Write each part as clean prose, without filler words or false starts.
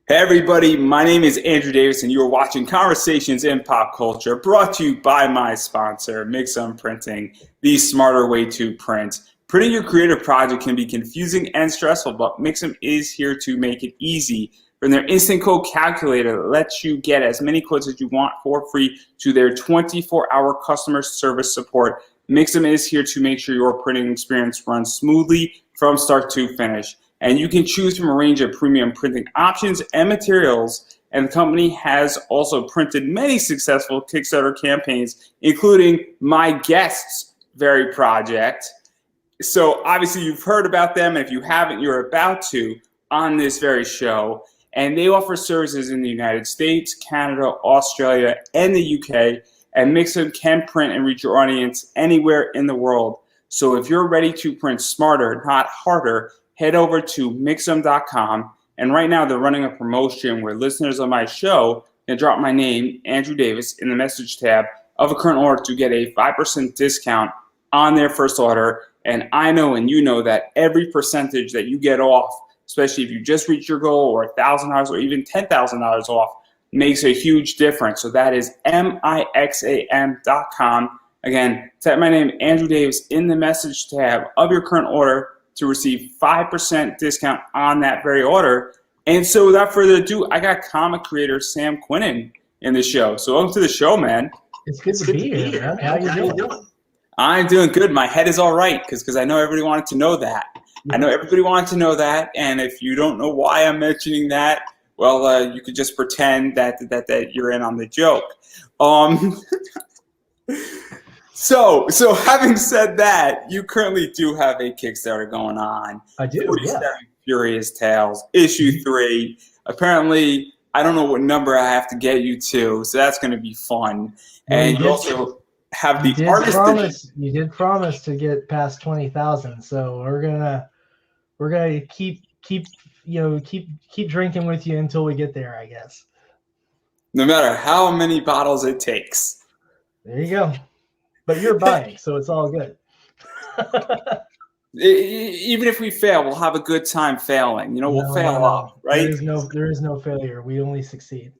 Hey everybody, my name is Andrew Davis and you are watching Conversations in Pop Culture, brought to you by my sponsor, Mixum Printing, the smarter way to print. Printing your creative project can be confusing and stressful, but Mixum is here to make it easy. From their instant quote calculator that lets you get as many quotes as you want for free to their 24-hour customer service support, Mixum is here to make sure your printing experience runs smoothly from start to finish. And you can choose from a range of premium printing options and materials. And the company has also printed many successful Kickstarter campaigns, including my guest's very project. So obviously you've heard about them, and if you haven't, you're about to on this very show. And they offer services in the United States, Canada, Australia, and the UK. And Mixum can print and reach your audience anywhere in the world. So if you're ready to print smarter, not harder, head over to Mixum.com, and right now they're running a promotion where listeners of my show can drop my name, Andrew Davis, in the message tab of a current order to get a 5% discount on their first order. And I know and you know that every percentage that you get off, especially if you just reach your goal or $1,000 or even $10,000 off, makes a huge difference. So that is Mixam.com. Again, type my name, Andrew Davis, in the message tab of your current order to receive 5% discount on that very order. And so without further ado, I got comic creator Sam Quinton in the show. So welcome to the show, man. It's good to be here, man. How you doing? I'm doing good. My head is all right because I know everybody wanted to know that. I know everybody wanted to know that. And if you don't know why I'm mentioning that, well, you could just pretend that you're in on the joke. So having said that, you currently do have a Kickstarter going on. I do, 47 Furious Tales, issue 3. Apparently, I don't know what number I have to get you to, so that's going to be fun. And you also have the artist. You did promise to get past 20,000, so we're gonna keep drinking with you until we get there, I guess. No matter how many bottles it takes. There you go. But you're buying, so it's all good. Even if we fail, we'll have a good time failing. We'll fail up, right? There is no failure. We only succeed.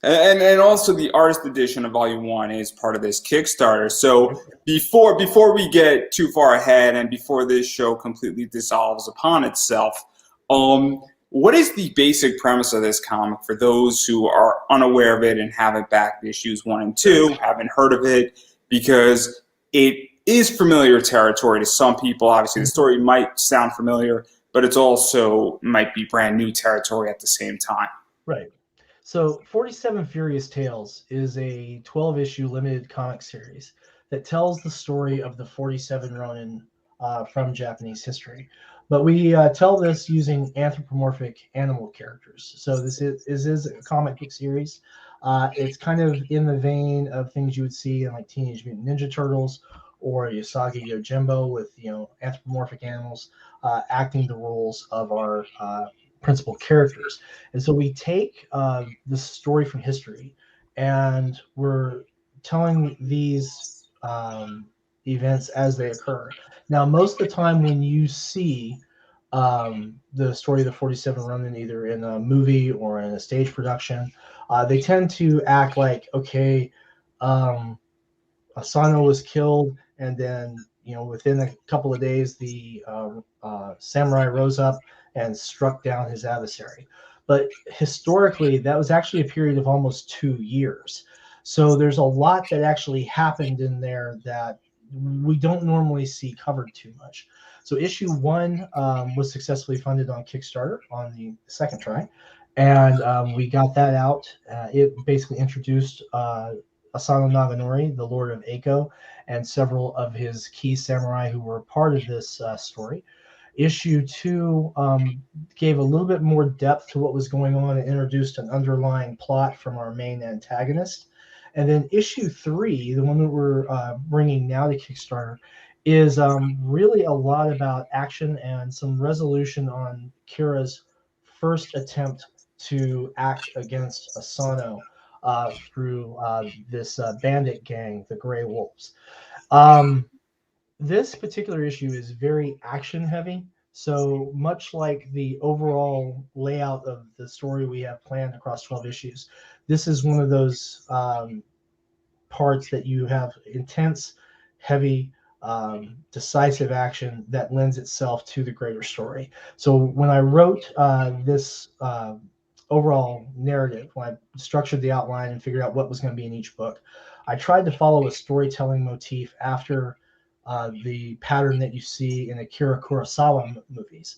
And also the artist edition of Volume 1 is part of this Kickstarter. So before we get too far ahead and before this show completely dissolves upon itself, what is the basic premise of this comic for those who are unaware of it and haven't backed issues 1 and 2, haven't heard of it? Because it is familiar territory to some people. Obviously, the story might sound familiar, but it's also might be brand new territory at the same time. Right. So 47 Furious Tales is a 12-issue limited comic series that tells the story of the 47 Ronin from Japanese history. But we tell this using anthropomorphic animal characters. So this is a comic book series. It's kind of in the vein of things you would see in like Teenage Mutant Ninja Turtles or Usagi Yojimbo with anthropomorphic animals acting the roles of our principal characters. And so we take the story from history and we're telling these events as they occur. Now, most of the time when you see the story of the 47 Ronin either in a movie or in a stage production, they tend to act like, okay, Asano was killed, and then within a couple of days the samurai rose up and struck down his adversary. But historically, that was actually a period of almost 2 years. So there's a lot that actually happened in there that we don't normally see covered too much. So issue 1 was successfully funded on Kickstarter on the second try. And we got that out. It basically introduced Asano Naganori, the Lord of Eiko, and several of his key samurai who were part of this story. Issue 2 gave a little bit more depth to what was going on and introduced an underlying plot from our main antagonist. And then issue 3, the one that we're bringing now to Kickstarter, is really a lot about action and some resolution on Kira's first attempt to act against Asano through this bandit gang, the Grey Wolves. This particular issue is very action heavy. So much like the overall layout of the story we have planned across 12 issues, this is one of those parts that you have intense, heavy, decisive action that lends itself to the greater story. So when I wrote this overall narrative, when I structured the outline and figured out what was going to be in each book, I tried to follow a storytelling motif after the pattern that you see in Akira Kurosawa movies.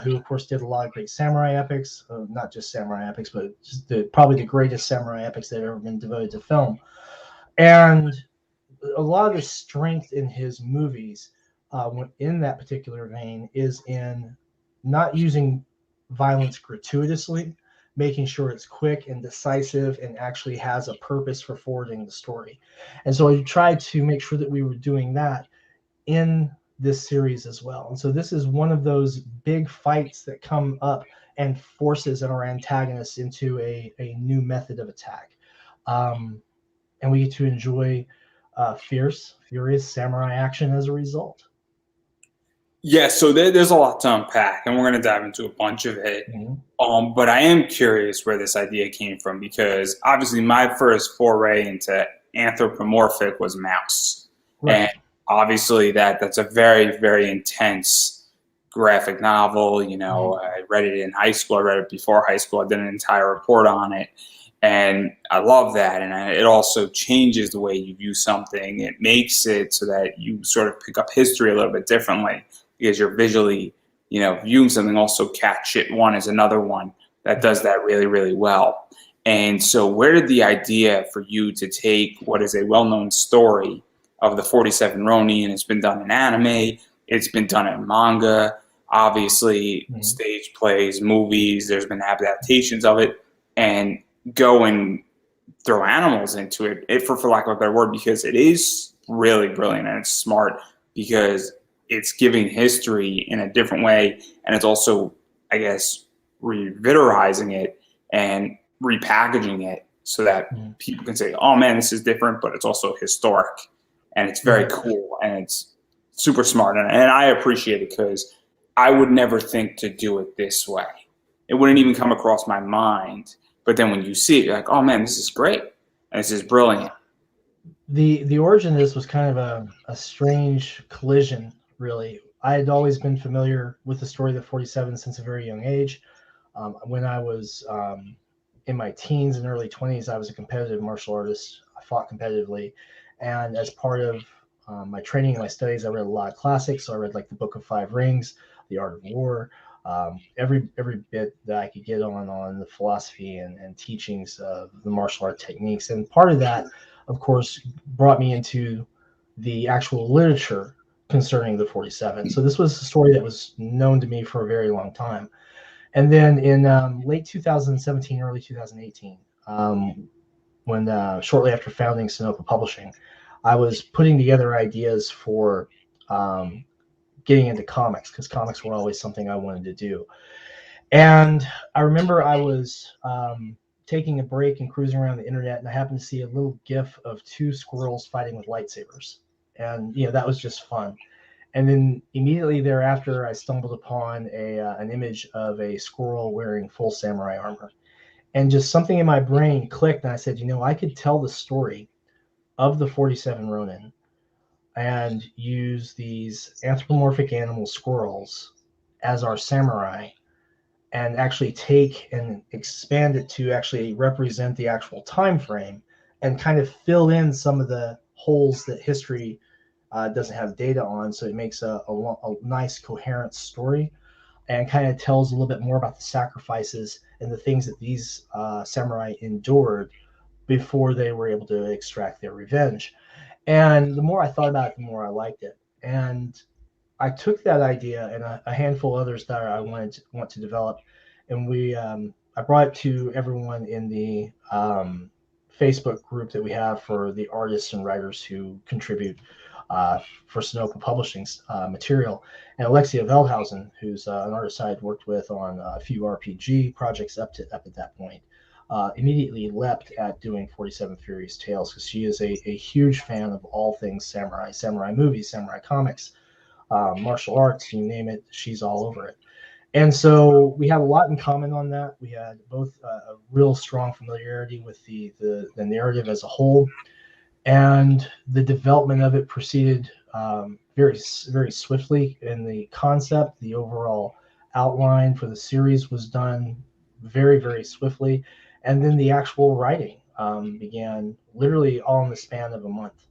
Who of course did a lot of great samurai epics, not just samurai epics, but just probably the greatest samurai epics that have ever been devoted to film. And a lot of the strength in his movies, in that particular vein, is in not using violence gratuitously, making sure it's quick and decisive and actually has a purpose for forwarding the story. And so I tried to make sure that we were doing that in this series as well. And so this is one of those big fights that come up and forces our antagonists into a new method of attack. And we get to enjoy furious samurai action as a result. Yeah, so there's a lot to unpack, and we're going to dive into a bunch of it. But I am curious where this idea came from, because obviously my first foray into anthropomorphic was Mouse. Right. And obviously that's a very, very intense graphic novel. I read it in high school. I read it before high school. I did an entire report on it. And I love that. And it also changes the way you view something. It makes it so that you sort of pick up history a little bit differently, because you're visually, viewing something. Also, Cat Shit One is another one that does that really, really well. And so where did the idea for you to take what is a well-known story of the 47 Ronin? It's been done in anime. It's been done in manga. Obviously, stage plays, movies. There's been adaptations of it. And go and throw animals into it, for lack of a better word, because it is really brilliant and it's smart, because it's giving history in a different way, and it's also, I guess, revitalizing it and repackaging it so that people can say, oh man, this is different, but it's also historic, and it's very cool, and it's super smart, and I appreciate it, because I would never think to do it this way. It wouldn't even come across my mind. But then when you see it, you're like, oh man, this is great. And this is brilliant. The origin of this was kind of a strange collision, really. I had always been familiar with the story of the 47 since a very young age. When I was in my teens and early 20s, I was a competitive martial artist. I fought competitively. And as part of my training and my studies, I read a lot of classics. So I read like the Book of Five Rings, The Art of War, every bit that I could get on the philosophy and teachings of the martial art techniques. And part of that, of course, brought me into the actual literature concerning the 47. So this was a story that was known to me for a very long time. And then in late 2017, early 2018, when shortly after founding Sunoco Publishing, I was putting together ideas for getting into comics, because comics were always something I wanted to do. And I remember I was taking a break and cruising around the internet, and I happened to see a little GIF of two squirrels fighting with lightsabers. And, that was just fun. And then immediately thereafter, I stumbled upon an image of a squirrel wearing full samurai armor. And just something in my brain clicked, and I said, I could tell the story of the 47 Ronin and use these anthropomorphic animal squirrels as our samurai, and actually take and expand it to actually represent the actual time frame, and kind of fill in some of the holes that history doesn't have data on. So it makes a nice coherent story, and kind of tells a little bit more about the sacrifices and the things that these samurai endured before they were able to extract their revenge. And the more I thought about it, the more I liked it. And I took that idea and a handful of others that I want to develop, and I brought it to everyone in the Facebook group that we have for the artists and writers who contribute for Sunoco Publishing's material. And Alexia Veldhausen, who's an artist I had worked with on a few RPG projects up at that point, immediately leapt at doing 47 Furious Tales, because she is a huge fan of all things samurai movies, samurai comics. martial arts, you name it, she's all over it. And so we had a lot in common on that. We had both a real strong familiarity with the narrative as a whole, and the development of it proceeded very swiftly. In the concept, the overall outline for the series was done very swiftly, and then the actual writing began literally all in the span of a month.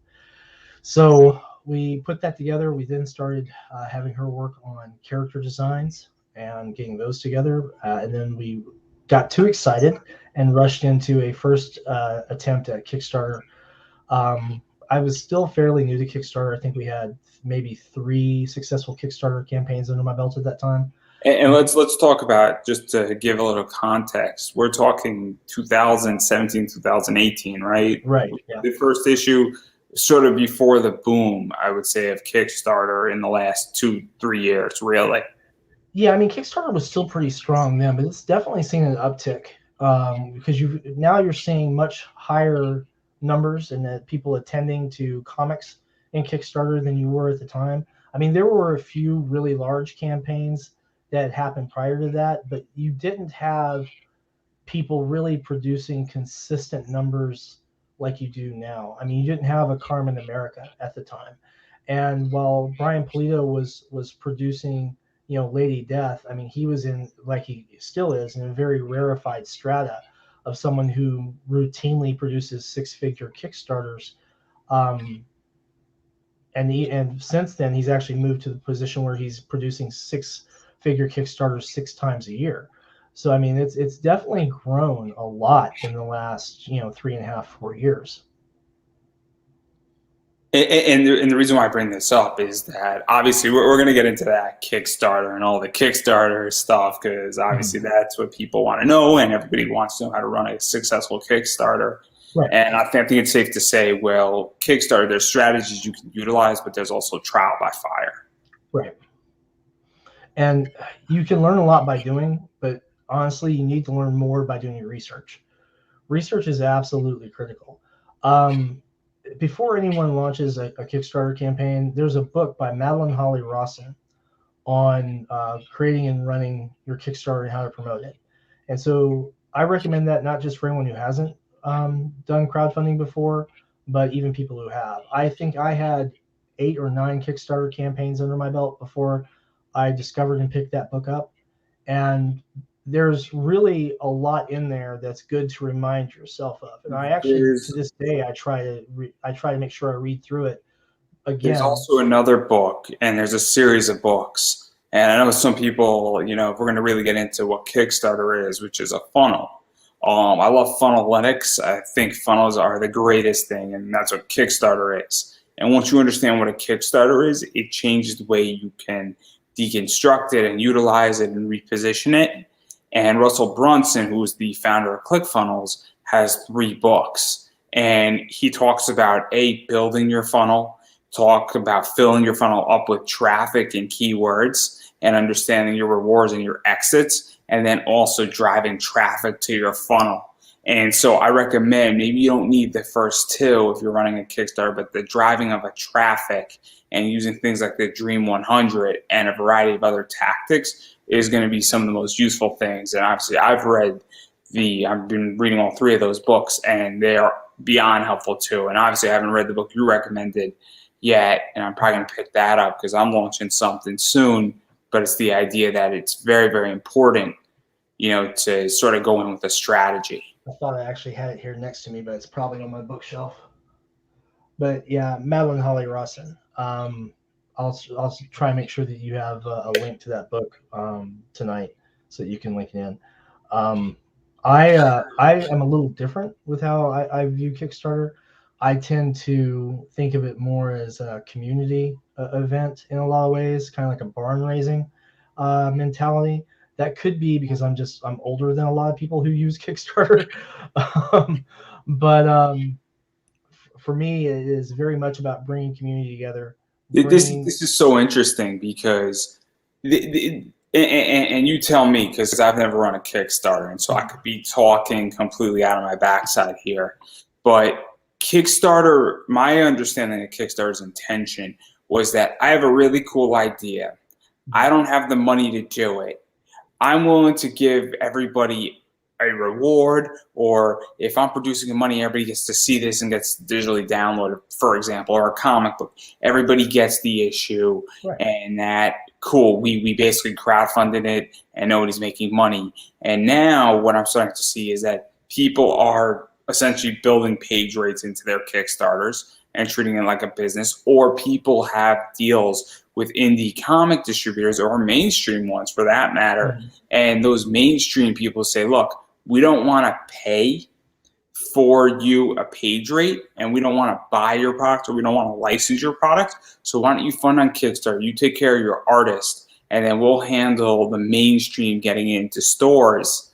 So we put that together. We then started having her work on character designs and getting those together, and then we got too excited and rushed into a first attempt at Kickstarter. I was still fairly new to Kickstarter. I think we had maybe 3 successful Kickstarter campaigns under my belt at that time. And let's talk about, just to give a little context. We're talking 2017, 2018, right? Right. Yeah. The first issue, sort of before the boom, I would say, of Kickstarter in the last 2-3 years, really. Yeah, I mean, Kickstarter was still pretty strong then, but it's definitely seen an uptick because now you're seeing much higher numbers and that people attending to comics in Kickstarter than you were at the time. I mean, there were a few really large campaigns that happened prior to that, but you didn't have people really producing consistent numbers like you do now. I mean, you didn't have a Carmen America at the time, and while Brian Pulido was producing, Lady Death, I mean, he was in, like he still is, in a very rarefied strata of someone who routinely produces 6-figure Kickstarters. Um, and since then, he's actually moved to the position where he's producing 6-figure Kickstarters 6 times a year. So I mean, it's definitely grown a lot in the last 3.5, 4 years. And the reason why I bring this up is that obviously we're going to get into that Kickstarter and all the Kickstarter stuff, because obviously that's what people want to know, and everybody wants to know how to run a successful Kickstarter. Right. And I think it's safe to say, well, Kickstarter, there's strategies you can utilize, but there's also trial by fire. Right. And you can learn a lot by doing, but honestly, you need to learn more by doing your research. Research is absolutely critical. Before anyone launches a Kickstarter campaign, there's a book by Madeline Holly Rawson on creating and running your Kickstarter and how to promote it. And so I recommend that not just for anyone who hasn't done crowdfunding before, but even people who have. I think I had 8 or 9 Kickstarter campaigns under my belt before I discovered and picked that book up. And there's really a lot in there that's good to remind yourself of. And I actually, to this day, I try to make sure I read through it again. There's also another book, and there's a series of books. And I know some people, if we're going to really get into what Kickstarter is, which is a funnel. I love funnelytics. I think funnels are the greatest thing, and that's what Kickstarter is. And once you understand what a Kickstarter is, it changes the way you can deconstruct it and utilize it and reposition it. And Russell Brunson, who is the founder of ClickFunnels, has 3 books. And he talks about building your funnel, talk about filling your funnel up with traffic and keywords, and understanding your rewards and your exits, and then also driving traffic to your funnel. And so I recommend, maybe you don't need the first 2 if you're running a Kickstarter, but the driving of a traffic and using things like the Dream 100 and a variety of other tactics is going to be some of the most useful things. And obviously I've been reading all 3 of those books, and they are beyond helpful too. And obviously I haven't read the book you recommended yet, and I'm probably going to pick that up because I'm launching something soon. But it's the idea that it's very, very important, to sort of go in with a strategy. I thought I actually had it here next to me, but it's probably on my bookshelf. But yeah, Madeline Holly Rawson. I'll try and make sure that you have a link to that book tonight, so that you can link it in. I am a little different with how I view Kickstarter. I tend to think of it more as a community event in a lot of ways, kind of like a barn raising mentality. That could be because I'm older than a lot of people who use Kickstarter. But for me, it is very much about bringing community together. This is so interesting because, and you tell me, because I've never run a Kickstarter, and so I could be talking completely out of my backside here. But Kickstarter, my understanding of Kickstarter's intention was that I have a really cool idea. I don't have the money to do it. I'm willing to give everybody a reward, or if I'm producing the money, everybody gets to see this and gets digitally downloaded, for example, or a comic book. Everybody gets the issue, Right. and that, cool, we basically crowdfunded it and nobody's making money. And now what I'm starting to see is that people are essentially building page rates into their Kickstarters and treating it like a business, or people have deals with indie comic distributors or mainstream ones for that matter. Mhm. And those mainstream people say, look, we don't want to pay for you a page rate, and we don't want to buy your product, or we don't want to license your product. So why don't you fund on Kickstarter? You take care of your artist, and then we'll handle the mainstream getting into stores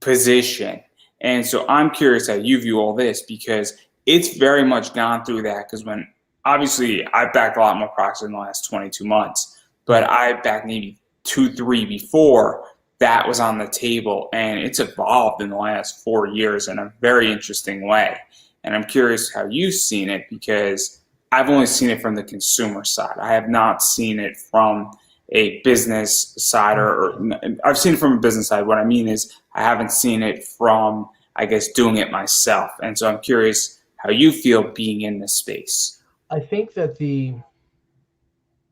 position. And so I'm curious how you view all this, because it's very much gone through that. Because when, obviously, I've backed a lot more products in the last 22 months, but I backed maybe 2, 3 before that was on the table, and it's evolved in the last 4 years in a very interesting way. And I'm curious how you've seen it, because I've only seen it from the consumer side. I have not seen it from a business side, or I've seen it from a business side. What I mean is I haven't seen it from, I guess, doing it myself. And so I'm curious how you feel being in this space. I think that the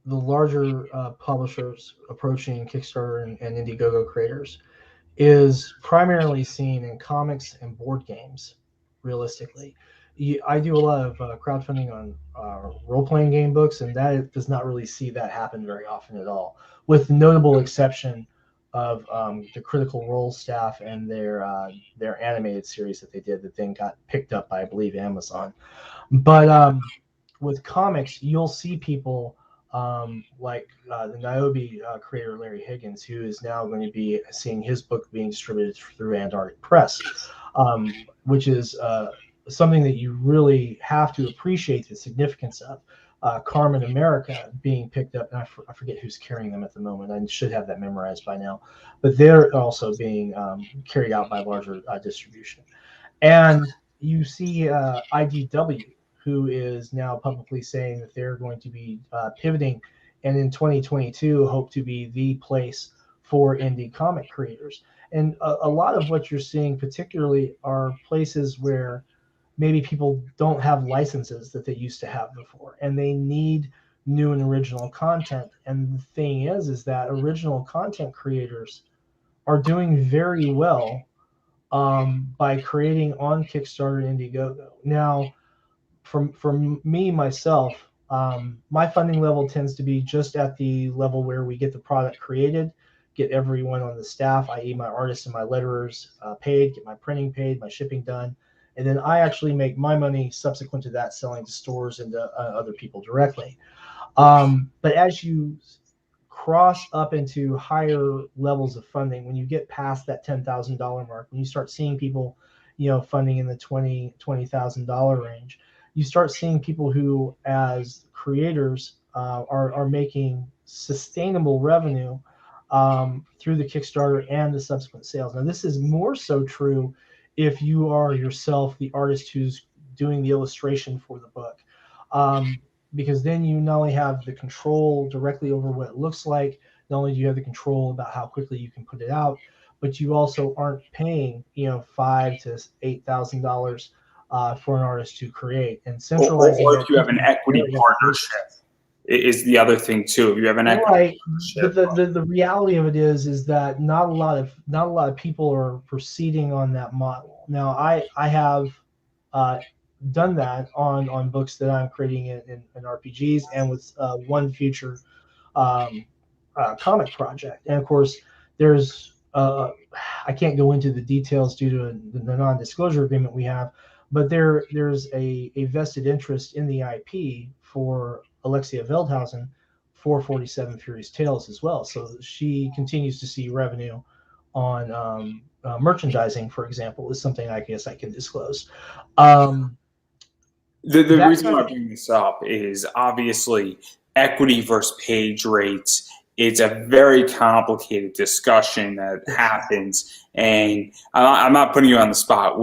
larger publishers approaching Kickstarter and Indiegogo creators is primarily seen in comics and board games. Realistically, I do a lot of crowdfunding on role-playing game books, and that does not really see that happen very often at all, with the notable exception of the Critical Role staff and their animated series that they did that then got picked up by, I believe, Amazon. But with comics, you'll see people like the Niobe creator Larry Higgins, who is now going to be seeing his book being distributed through Antarctic Press, which is something that you really have to appreciate the significance of. Carmen America being picked up, and I forget who's carrying them at the moment. I should have that memorized by now, but they're also being carried out by larger distribution. And you see IDW, who is now publicly saying that they're going to be pivoting, and in 2022 hope to be the place for indie comic creators. And a lot of what you're seeing particularly are places where maybe people don't have licenses that they used to have before, and they need new and original content. And the thing is that original content creators are doing very well by creating on Kickstarter and Indiegogo. Now, from me myself, my funding level tends to be just at the level where we get the product created, get everyone on the staff, i.e. my artists and my letterers, paid, get my printing paid, my shipping done, and then I actually make my money subsequent to that, selling to stores and to other people directly. But as you cross up into higher levels of funding, when you get past that $10,000 mark, when you start seeing people, funding in the $20,000 range, you start seeing people who, as creators, are making sustainable revenue through the Kickstarter and the subsequent sales. Now, this is more so true if you are yourself the artist who's doing the illustration for the book. Because then you not only have the control directly over what it looks like, not only do you have the control about how quickly you can put it out, but you also aren't paying, $5,000 to $8,000 for an artist to create, and centralizing Or that. if you have an equity partnership, is the other thing too. If you have an equity Right, but partnership, the reality of it is that not a lot of people are proceeding on that model. Now, I have done that on books that I'm creating in RPGs, and with one future um, comic project. And of course, there's I can't go into the details due to the non-disclosure agreement we have, but there's a vested interest in the IP for Alexia Veldhausen for 47 Furious Tales as well. So she continues to see revenue on merchandising, for example, is something I guess I can disclose. Um, the that reason kind why of I bring this up is obviously equity versus page rates. It's a very complicated discussion that happens, and I'm not putting you on the spot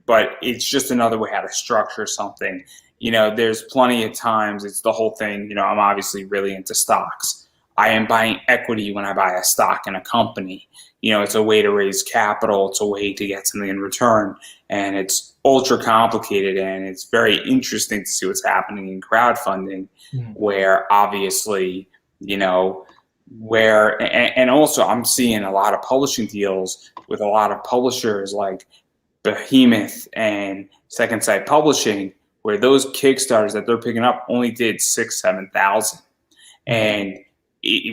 but it's just another way how to structure something. there's plenty of times it's the whole thing. I'm obviously really into stocks. I am buying equity when I buy a stock in a company. It's a way to raise capital. It's a way to get something in return. And it's ultra complicated, and it's very interesting to see what's happening in crowdfunding, where obviously, and also I'm seeing a lot of publishing deals with a lot of publishers like Behemoth and Second Sight Publishing, where those Kickstarters that they're picking up only did 6,000-7,000. And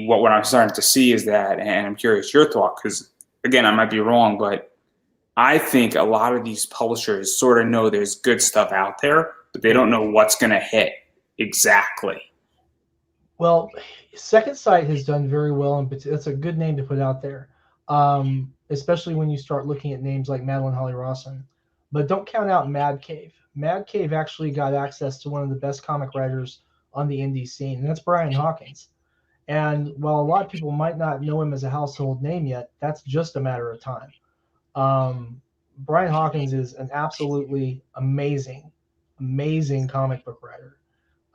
what I'm starting to see is that, and I'm curious your thought, because again, I might be wrong, but I think a lot of these publishers sort of know there's good stuff out there, but they don't know what's going to hit exactly. Well, Second Sight has done very well, and that's a good name to put out there, especially when you start looking at names like Madeline Holly Rawson. But don't count out Mad Cave. Mad Cave actually got access to one of the best comic writers on the indie scene, and that's Brian Hawkins. And while a lot of people might not know him as a household name yet, that's just a matter of time. Brian Hawkins is an absolutely amazing comic book writer.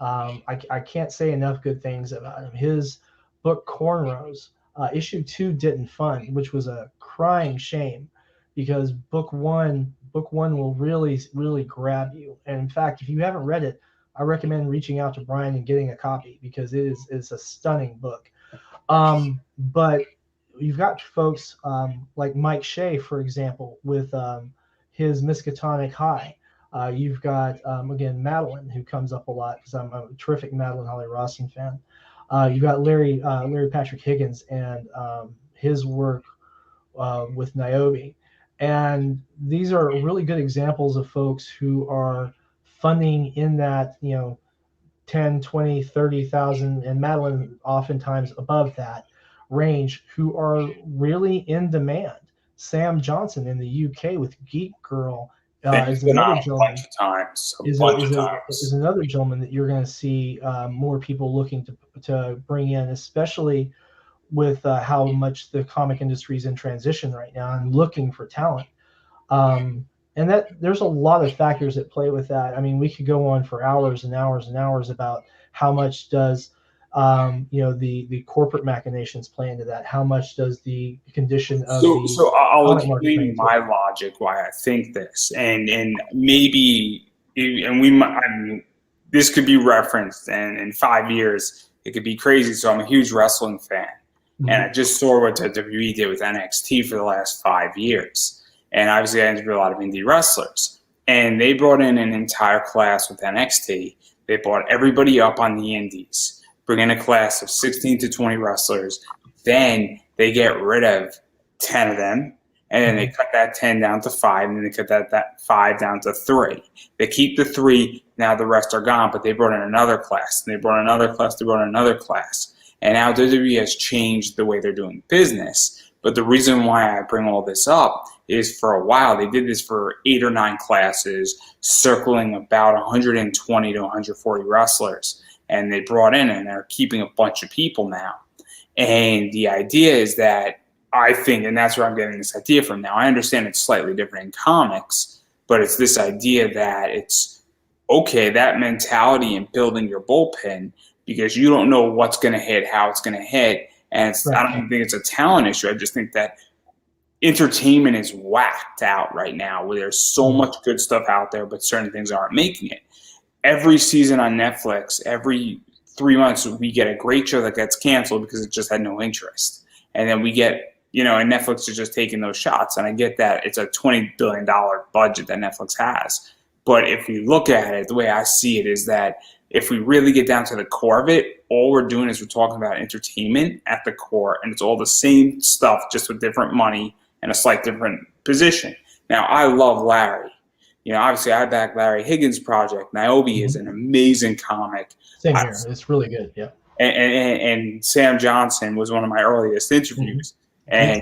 I can't say enough good things about him. His book Cornrows, issue 2 didn't fund, which was a crying shame, because book one will really, really grab you. And in fact, if you haven't read it, I recommend reaching out to Brian and getting a copy, because it's a stunning book. But you've got folks like Mike Shea, for example, with his Miskatonic High. You've got, again, Madeline, who comes up a lot because I'm a terrific Madeline Holly Rawson fan. You've got Larry Patrick Higgins and his work with Niobe. And these are really good examples of folks who are funding in that, 10, 20, 30,000, and Madeline oftentimes above that range, who are really in demand. Sam Johnson in the UK with Geek Girl is another gentleman. Is another gentleman that you're going to see more people looking to bring in, especially with how much the comic industry is in transition right now and looking for talent. And that there's a lot of factors that play with that. I mean, we could go on for hours and hours and hours about how much does the corporate machinations play into that. How much does the condition of so I'll explain my logic why I think this, and maybe, and we might, this could be referenced, and in 5 years it could be crazy. So I'm a huge wrestling fan, and I just saw what WWE did with NXT for the last 5 years. And obviously I interviewed a lot of indie wrestlers. And they brought in an entire class with NXT. They brought everybody up on the indies, bring in a class of 16 to 20 wrestlers. Then they get rid of 10 of them. And then they cut that 10 down to 5. And then they cut that 5 down to 3. They keep the 3. Now the rest are gone. But they brought in another class. And they brought in another class. They brought in another class. And now WWE has changed the way they're doing business. But the reason why I bring all this up is, for a while they did this for 8 or 9 classes, circling about 120 to 140 wrestlers, and they brought in, and they're keeping a bunch of people now. And the idea is that, I think, and that's where I'm getting this idea from. Now I understand it's slightly different in comics, but it's this idea that it's okay, that mentality in building your bullpen, because you don't know what's going to hit, how it's going to hit. And I don't even think it's a talent issue. I just think that entertainment is whacked out right now, where there's so much good stuff out there, but certain things aren't making it. Every season on Netflix, every 3 months, we get a great show that gets canceled because it just had no interest. And then we get, and Netflix is just taking those shots. And I get that it's a $20 billion budget that Netflix has. But if we look at it, the way I see it is that if we really get down to the core of it, all we're doing is we're talking about entertainment at the core, and it's all the same stuff, just with different money and a slight different position. Now, I love Larry. Obviously, I back Larry Higgins' project. Niobe is an amazing comic. Same here. It's really good, yeah. And Sam Johnson was one of my earliest interviews. And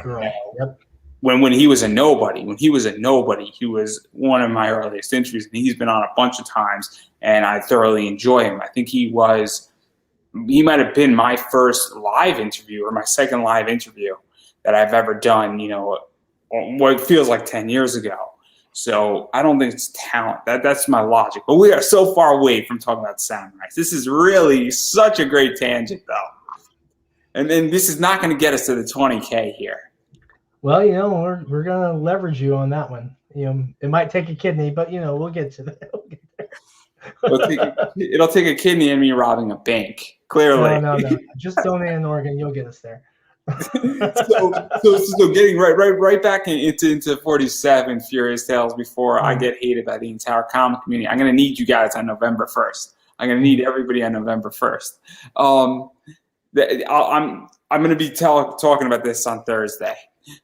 Yep. When he was a nobody, he was one of my earliest interviews, and he's been on a bunch of times, and I thoroughly enjoy him. I think he might have been my first live interview, or my second live interview that I've ever done, what feels like 10 years ago. So I don't think it's talent. That's my logic. But we are so far away from talking about samurais. This is really such a great tangent, though. And then this is not going to get us to the 20K here. Well, we're gonna leverage you on that one. It might take a kidney, but we'll get to that. We'll get It'll take a kidney and me robbing a bank. Clearly. No. Just donate an organ. You'll get us there. so getting right back into 47 Furious Tales before I get hated by the entire comic community. I'm gonna need you guys on November 1st. I'm gonna need everybody on November 1st. I'm gonna be talking about this on Thursday.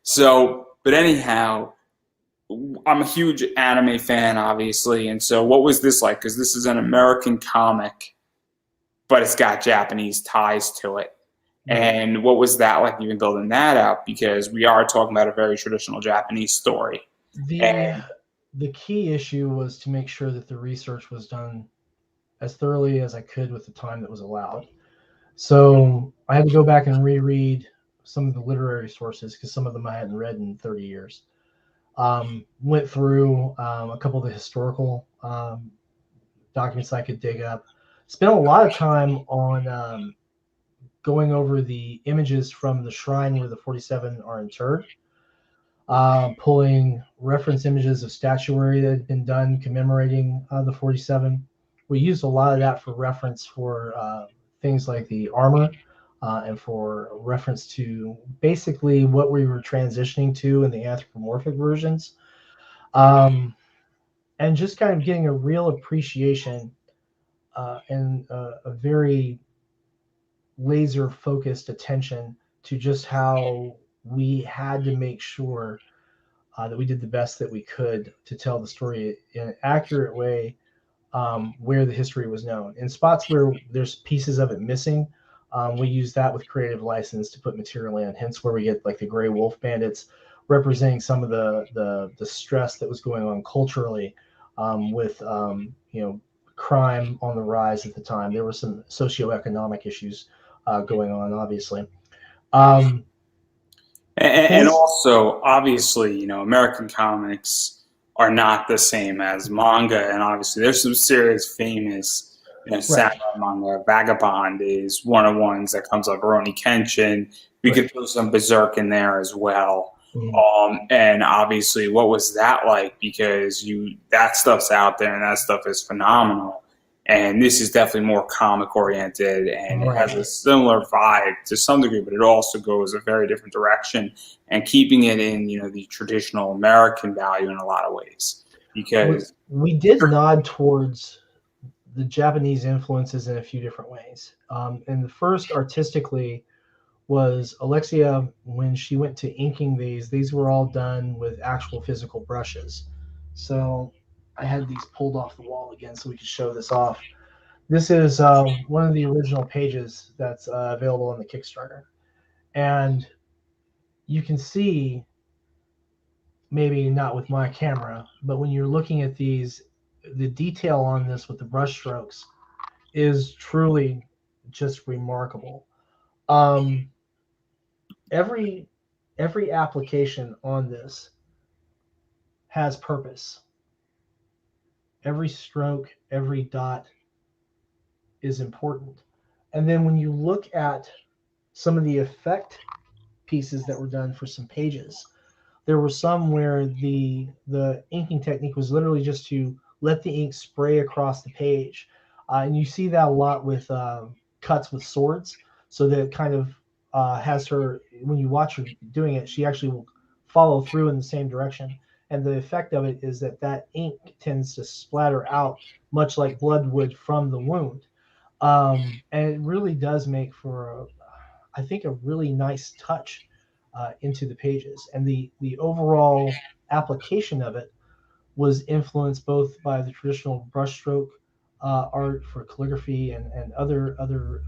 So, but anyhow, I'm a huge anime fan, obviously, and so what was this like? Because this is an American comic, but it's got Japanese ties to it. And what was that like, even building that out? Because we are talking about a very traditional Japanese story. The key issue was to make sure that the research was done as thoroughly as I could with the time that was allowed. So I had to go back and reread some of the literary sources because some of them I hadn't read in 30 years. Went through a couple of the historical documents I could dig up. Spent a lot of time on going over the images from the shrine where the 47 are interred, pulling reference images of statuary that had been done commemorating the 47. We used a lot of that for reference for things like the armor and for reference to basically what we were transitioning to in the anthropomorphic versions. And just kind of getting a real appreciation and a very laser focused attention to just how we had to make sure that we did the best that we could to tell the story in an accurate way, where the history was known. In spots where there's pieces of it missing, we use that with creative license to put material in, hence where we get like the Gray Wolf Bandits representing some of the stress that was going on culturally with crime on the rise at the time. There were some socioeconomic issues going on, obviously. And also, obviously, American comics are not the same as manga, and obviously there's some serious famous samurai manga. Vagabond is one of the ones that comes up. Rurouni Kenshin. We could throw some Berserk in there as well. And obviously, what was that like? Because that stuff's out there, and that stuff is phenomenal. And this is definitely more comic oriented, and it has a similar vibe to some degree, but it also goes a very different direction, and keeping it in the traditional American value in a lot of ways. Because we did nod towards the Japanese influences in a few different ways. And the first, artistically, was Alexia. When she went to inking these were all done with actual physical brushes. So I had these pulled off the wall again so we could show this off. This is one of the original pages that's available on the Kickstarter. And you can see, maybe not with my camera, but when you're looking at these, the detail on this with the brush strokes is truly just remarkable. Every application on this has purpose. Every stroke, every dot is important. And then when you look at some of the effect pieces that were done for some pages, there were some where the inking technique was literally just to let the ink spray across the page. And you see that a lot with cuts with swords, so that it kind of has her, when you watch her doing it, she actually will follow through in the same direction. And the effect of it is that ink tends to splatter out much like blood would from the wound. And it really does make for, I think, a really nice touch into the pages. And the overall application of it was influenced both by the traditional brushstroke art for calligraphy and other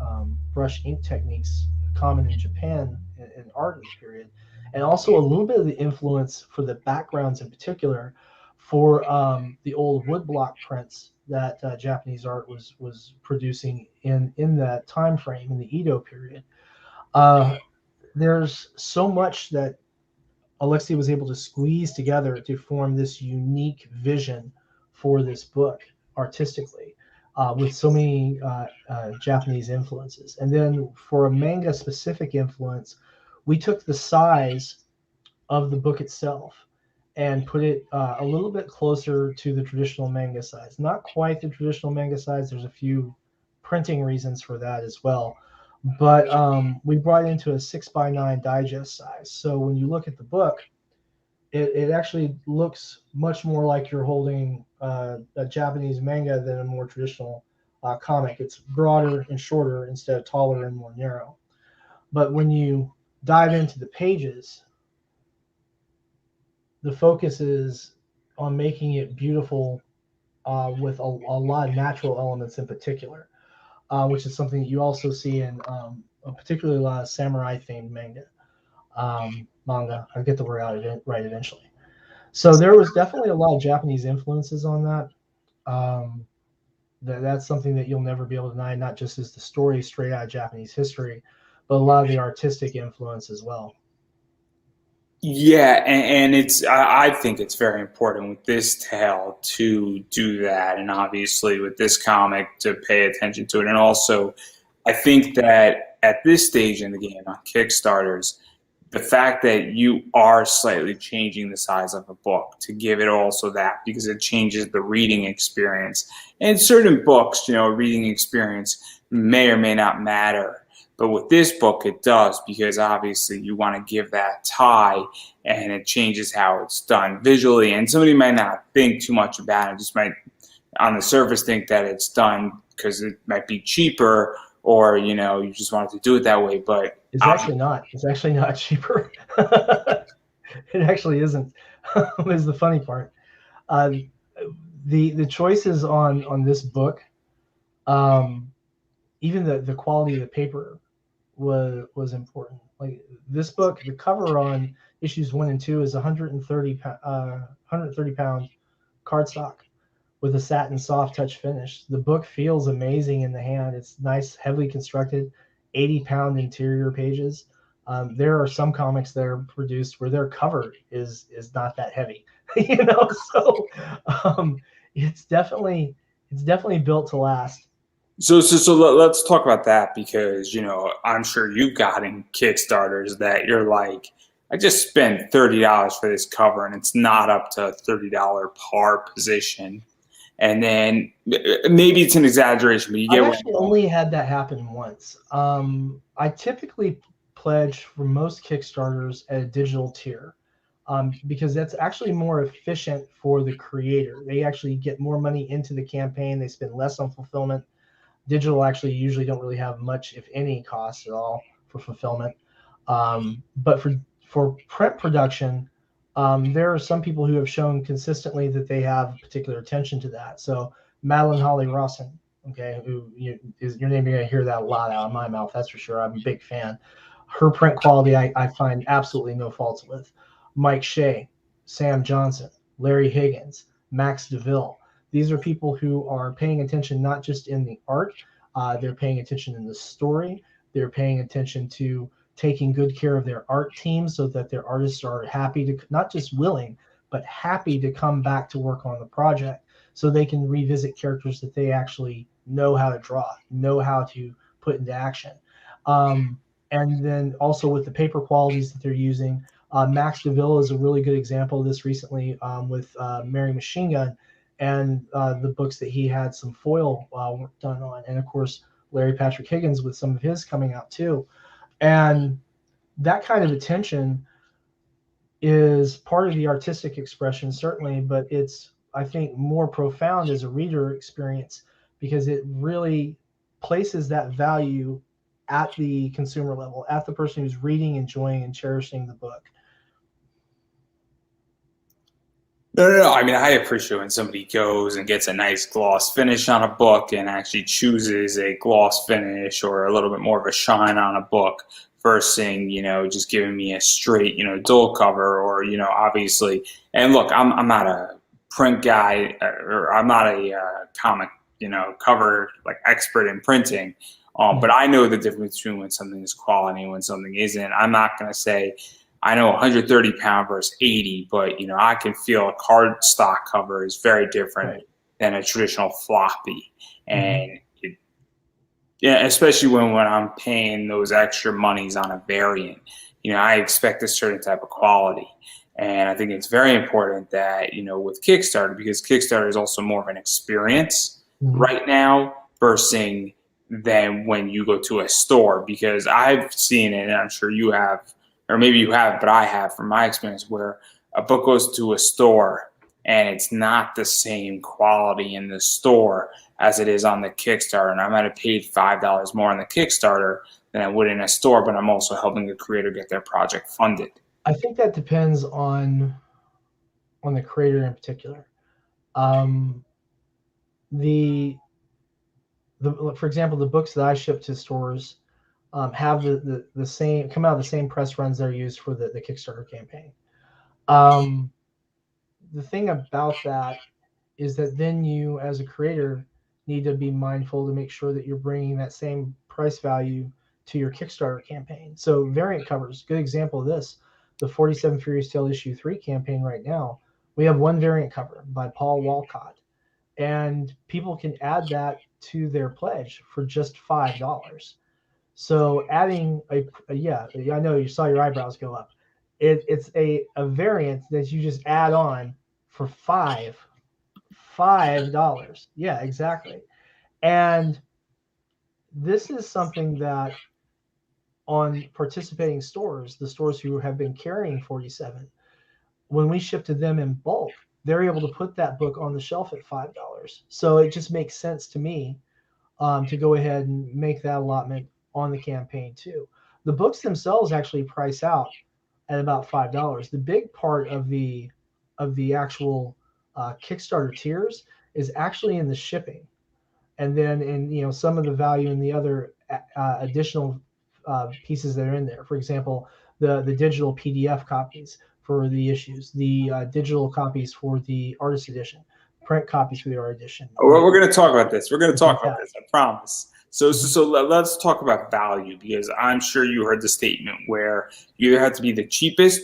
brush ink techniques common in Japan in art of the period, and also a little bit of the influence for the backgrounds in particular for the old woodblock prints that Japanese art was producing in that time frame in the Edo period. There's so much that Alexei was able to squeeze together to form this unique vision for this book artistically, with so many Japanese influences. And then for a manga specific influence, we took the size of the book itself and put it a little bit closer to the traditional manga size. Not quite the traditional manga size. There's a few printing reasons for that as well. But we brought it into a 6x9 digest size. So when you look at the book, it actually looks much more like you're holding a Japanese manga than a more traditional comic. It's broader and shorter instead of taller and more narrow. But when you dive into the pages, the focus is on making it beautiful with a lot of natural elements in particular, which is something that you also see in particularly a lot of samurai themed manga. I'll get the word out right eventually. So there was definitely a lot of Japanese influences on that. That's something that you'll never be able to deny, not just as the story straight out of Japanese history, but a lot of the artistic influence as well. Yeah, and I think it's very important with this tale to do that, and obviously with this comic to pay attention to it. And also, I think that at this stage in the game on Kickstarters, the fact that you are slightly changing the size of a book to give it also that, because it changes the reading experience. And certain books, a reading experience may or may not matter. But with this book, it does, because obviously you want to give that tie, and it changes how it's done visually. And somebody might not think too much about it, just might on the surface think that it's done because it might be cheaper, or you just wanted to do it that way. But it's actually not. It's actually not cheaper. It actually isn't. Is the funny part. The choices on this book, even the quality of the paper was important. Like this book, the cover on issues 1 and 2 is 130 pound cardstock with a satin soft touch finish. The book feels amazing in the hand. It's nice, heavily constructed, 80-pound interior pages. There are some comics that are produced where their cover is not that heavy, So it's definitely built to last. So let's talk about that, because I'm sure you've gotten Kickstarters that you're like, I just spent $30 for this cover and it's not up to $30 par position. And then maybe it's an exaggeration, but you get I've actually only had that happen once. I typically pledge for most Kickstarters at a digital tier, because that's actually more efficient for the creator. They actually get more money into the campaign. They spend less on fulfillment. Digital actually usually don't really have much, if any, cost at all for fulfillment. But for print production, there are some people who have shown consistently that they have particular attention to that. So Madeline Holly Rawson, okay, who is your name, you're going to hear that a lot out of my mouth, that's for sure. I'm a big fan. Her print quality I find absolutely no faults with. Mike Shea, Sam Johnson, Larry Higgins, Max DeVille. These are people who are paying attention not just in the art, they're paying attention in the story. They're paying attention to taking good care of their art team so that their artists are happy to, not just willing, but happy to come back to work on the project so they can revisit characters that they actually know how to draw, know how to put into action. And then also with the paper qualities that they're using, Max DeVille is a really good example of this recently with Mary Machine Gun, and the books that he had some foil work done on. And of course, Larry Patrick Higgins with some of his coming out too. And that kind of attention is part of the artistic expression, certainly, but it's, I think, more profound as a reader experience, because it really places that value at the consumer level, at the person who's reading, enjoying, and cherishing the book. No. I mean, I appreciate when somebody goes and gets a nice gloss finish on a book and actually chooses a gloss finish or a little bit more of a shine on a book versus, just giving me a straight, dull cover, or, obviously. And look, I'm not a print guy, or I'm not a comic, cover like expert in printing. But I know the difference between when something is quality and when something isn't. I'm not going to say, I know 130 pound versus 80, but I can feel a card stock cover is very different Right. than a traditional floppy, Hmm. and yeah, especially when I'm paying those extra monies on a variant. I expect a certain type of quality. And I think it's very important that, with Kickstarter, because Kickstarter is also more of an experience Hmm. right now versus than when you go to a store. Because I've seen it, and I'm sure you have, or maybe you have, but I have from my experience, where a book goes to a store and it's not the same quality in the store as it is on the Kickstarter. And I might have paid $5 more on the Kickstarter than I would in a store, but I'm also helping the creator get their project funded. I think that depends on the creator in particular. Um, the for example, the books that I ship to stores have the same come out of the same press runs that are used for the Kickstarter campaign. Um, the thing about that is that then you, as a creator, need to be mindful to make sure that you're bringing that same price value to your Kickstarter campaign. So variant covers, good example of this, the 47 Furious Tale issue 3 campaign right now. We have one variant cover by Paul Walcott, and people can add that to their pledge for just $5. So adding yeah, I know you saw your eyebrows go up. It's a variant that you just add on for $5. Yeah, exactly. And this is something that on participating stores, the stores who have been carrying 47, when we ship to them in bulk, they're able to put that book on the shelf at $5. So it just makes sense to me to go ahead and make that allotment on the campaign too. The books themselves actually price out at about $5. The big part of the actual Kickstarter tiers is actually in the shipping, and then in some of the value in the other additional pieces that are in there. For example, the digital PDF copies for the issues, the digital copies for the artist edition, print copies for the art edition, We're going to talk about this. We're going to things talk like about that. this. I promise. So, so, Mhm. so let's talk about value, because I'm sure you heard the statement where you either have to be the cheapest,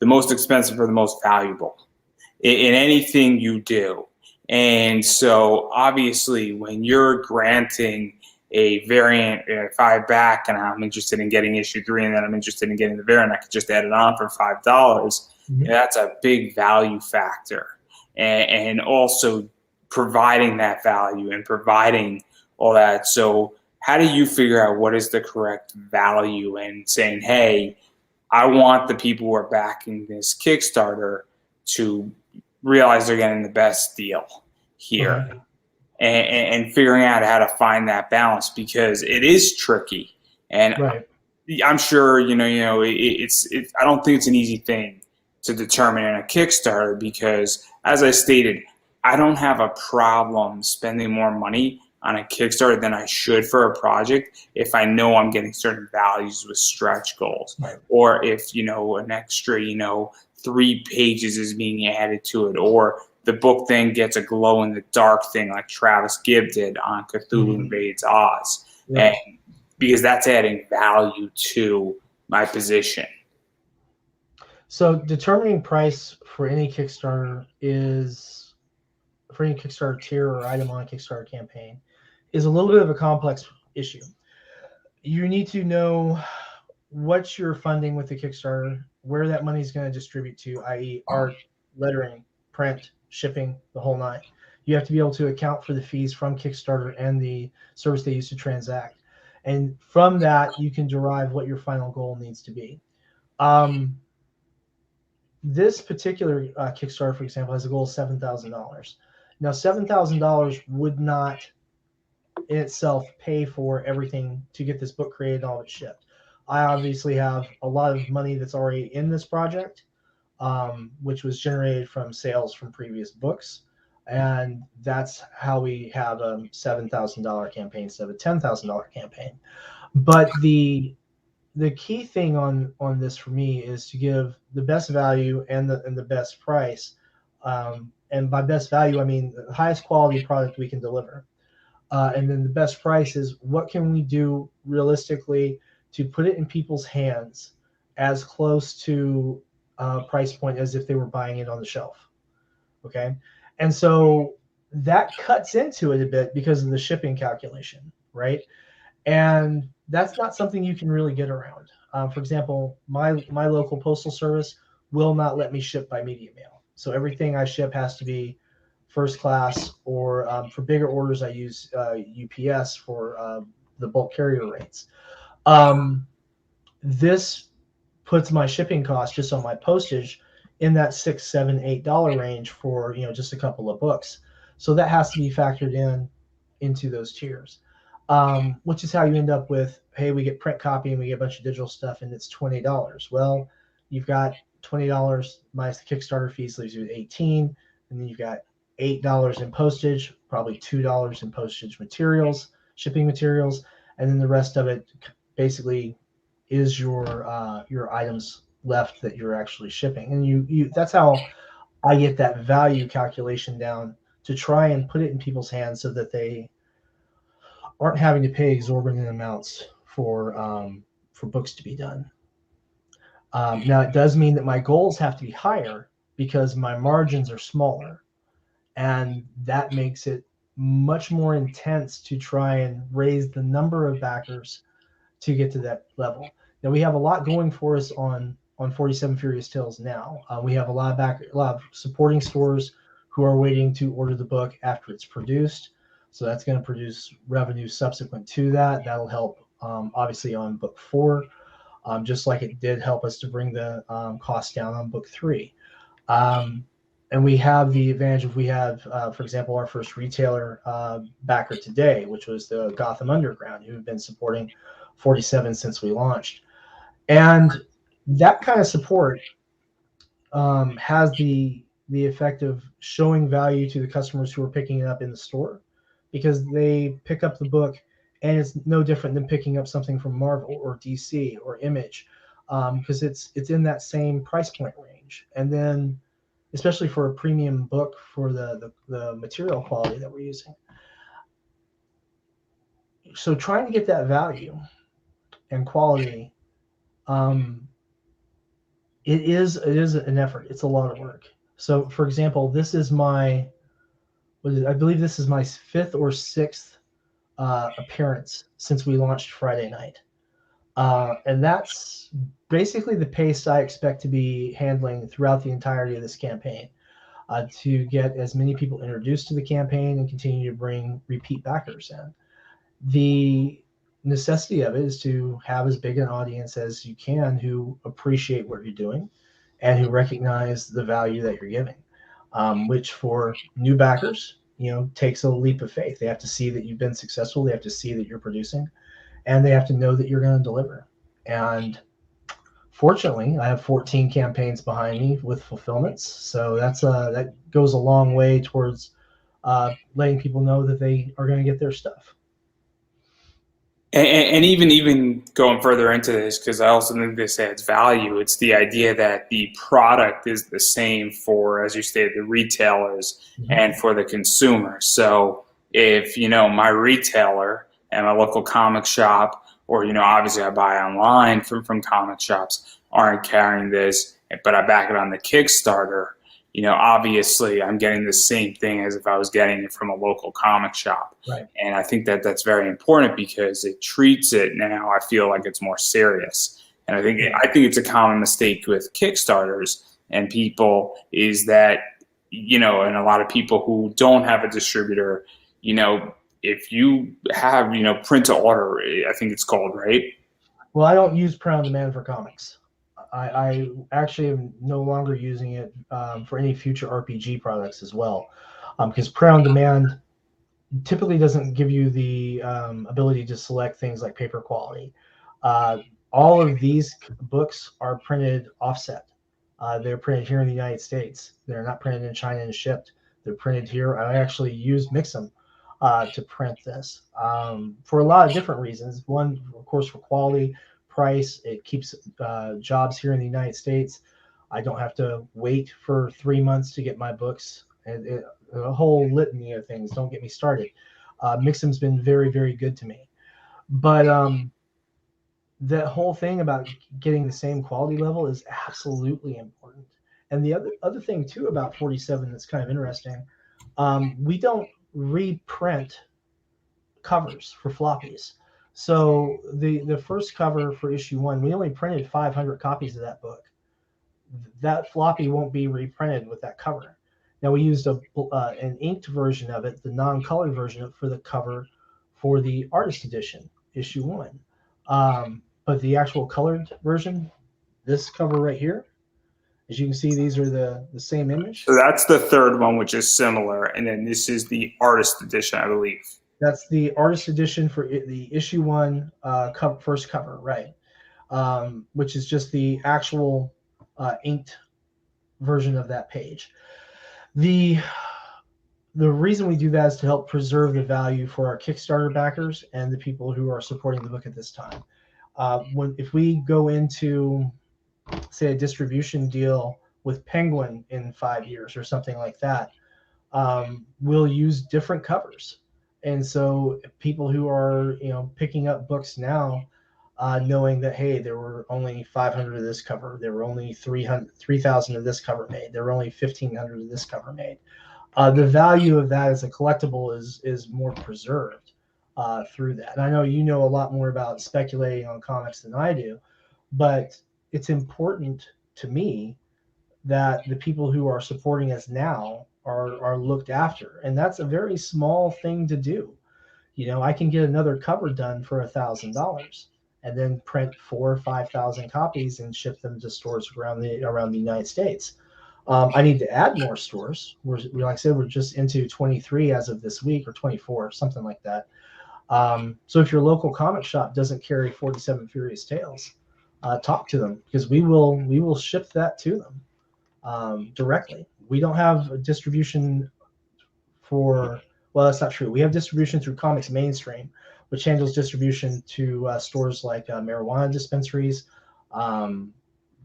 the most expensive, or the most valuable in anything you do. And so obviously when you're granting a variant, if I back and I'm interested in getting issue 3 and then I'm interested in getting the variant, I could just add it on for $5. Mhm. That's a big value factor. And also providing that value and providing all that. So how do you figure out what is the correct value and saying, hey, I want the people who are backing this Kickstarter to realize they're getting the best deal here, Okay. and figuring out how to find that balance, because it is tricky. And Right. I'm sure I don't think it's an easy thing to determine in a Kickstarter, because, as I stated, I don't have a problem spending more money on a Kickstarter than I should for a project if I know I'm getting certain values with stretch goals, Right. or if an extra 3 pages is being added to it, or the book then gets a glow in the dark thing like Travis Gibb did on Cthulhu Mhm. Invades Oz, and Right. because that's adding value to my position. So determining price for any Kickstarter is for any Kickstarter tier or item on a Kickstarter campaign is a little bit of a complex issue. You need to know what you're funding with the Kickstarter, where that money is going to distribute to, i.e., art, lettering, print, shipping, the whole nine. You have to be able to account for the fees from Kickstarter and the service they use to transact. And from that, you can derive what your final goal needs to be. Um, this particular Kickstarter, for example, has a goal of $7,000. Now, $7,000 would not in itself pay for everything to get this book created and all of it shipped. I obviously have a lot of money that's already in this project, which was generated from sales from previous books. And that's how we have a $7,000 campaign instead of a $10,000 campaign. But the key thing on this for me is to give the best value and the best price. And by best value, I mean the highest quality product we can deliver. And then the best price is what can we do realistically to put it in people's hands as close to price point as if they were buying it on the shelf. Okay. And so that cuts into it a bit because of the shipping calculation, right? And that's not something you can really get around. For example, my local postal service will not let me ship by media mail. So everything I ship has to be first class, or for bigger orders, I use UPS for the bulk carrier rates. Um, this puts my shipping cost just on my postage in that $6, $7, $8 range for just a couple of books. So that has to be factored into those tiers, which is how you end up with, hey, we get print copy and we get a bunch of digital stuff and it's $20. Well, you've got $20 minus the Kickstarter fees leaves you with 18, and then you've got $8 in postage, probably $2 in postage materials, shipping materials, and then the rest of it basically is your items left that you're actually shipping. And you that's how I get that value calculation down, to try and put it in people's hands so that they aren't having to pay exorbitant amounts for books to be done. Now it does mean that my goals have to be higher because my margins are smaller, and that makes it much more intense to try and raise the number of backers to get to that level. Now we have a lot going for us on 47 Furious Tales now. We have a lot of supporting stores who are waiting to order the book after it's produced. So that's going to produce revenue subsequent to that. That'll help obviously on book 4, just like it did help us to bring the cost down on book 3. And we have the advantage of, we have, for example, our first retailer backer today, which was the Gotham Underground, who have been supporting 47 since we launched. And that kind of support has the effect of showing value to the customers who are picking it up in the store, because they pick up the book and it's no different than picking up something from Marvel or DC or Image, because it's in that same price point range. And then especially for a premium book, for the material quality that we're using. So trying to get that value and quality, it is an effort. It's a lot of work. So for example, this is I believe this is my 5th or 6th appearance since we launched Friday night. And that's basically the pace I expect to be handling throughout the entirety of this campaign, to get as many people introduced to the campaign and continue to bring repeat backers in. The necessity of it is to have as big an audience as you can who appreciate what you're doing and who recognize the value that you're giving, which for new backers, takes a leap of faith. They have to see that you've been successful. They have to see that you're producing, and they have to know that you're going to deliver. And fortunately, I have 14 campaigns behind me with fulfillments, so that goes a long way towards letting people know that they are going to get their stuff. And even going further into this, because I also think this adds value, it's the idea that the product is the same for, as you stated, the retailers and for the consumer. So if, my retailer and my local comic shop, or, obviously I buy online from comic shops, aren't carrying this, but I back it on the Kickstarter, obviously I'm getting the same thing as if I was getting it from a local comic shop. Right. And I think that that's very important because it treats it now, I feel like it's more serious. And I think it's a common mistake with Kickstarters and people is that, and a lot of people who don't have a distributor, if you have, print to order, I think it's called, right? Well, I don't use print on demand for comics. I actually am no longer using it for any future RPG products as well, because print on demand typically doesn't give you the ability to select things like paper quality. All of these books are printed offset. They're printed here in the United States. They're not printed in China and shipped. They're printed here. I actually use Mixam to print this for a lot of different reasons. One, of course, for quality, price. It keeps jobs here in the United States. I don't have to wait for 3 months to get my books, and a whole litany of things. Don't get me started. Mixam's been very, very good to me. But that whole thing about getting the same quality level is absolutely important. And the other thing too about 47 that's kind of interesting, we don't reprint covers for floppies. So the first cover for issue one, we only printed 500 copies of that book. That floppy won't be reprinted with that cover. Now we used an inked version of it, the non-colored version for the cover for the artist edition, issue one. But the actual colored version, this cover right here, as you can see, these are the same image. So that's the third one, which is similar, and then this is the artist edition, I believe. That's the artist edition for the issue one first cover, right? Which is just the actual inked version of that page. The reason we do that is to help preserve the value for our Kickstarter backers and the people who are supporting the book at this time. If we go into, say, a distribution deal with Penguin in 5 years or something like that, we'll use different covers. And so people who are, picking up books now, knowing that, hey, there were only 500 of this cover, there were only 3,000 of this cover made, there were only 1,500 of this cover made. The value of that as a collectible is more preserved through that. And I know you know a lot more about speculating on comics than I do, but it's important to me that the people who are supporting us now are looked after. And that's a very small thing to do. I can get another cover done for $1,000 and then print 4,000 or 5,000 copies and ship them to stores around the United States. I need to add more stores. Like I said, we're just into 23 as of this week, or 24, something like that. So if your local comic shop doesn't carry 47 Furious Tales, talk to them, because we will ship that to them directly. We don't have a distribution well, that's not true. We have distribution through Comics Mainstream, which handles distribution to stores like marijuana dispensaries,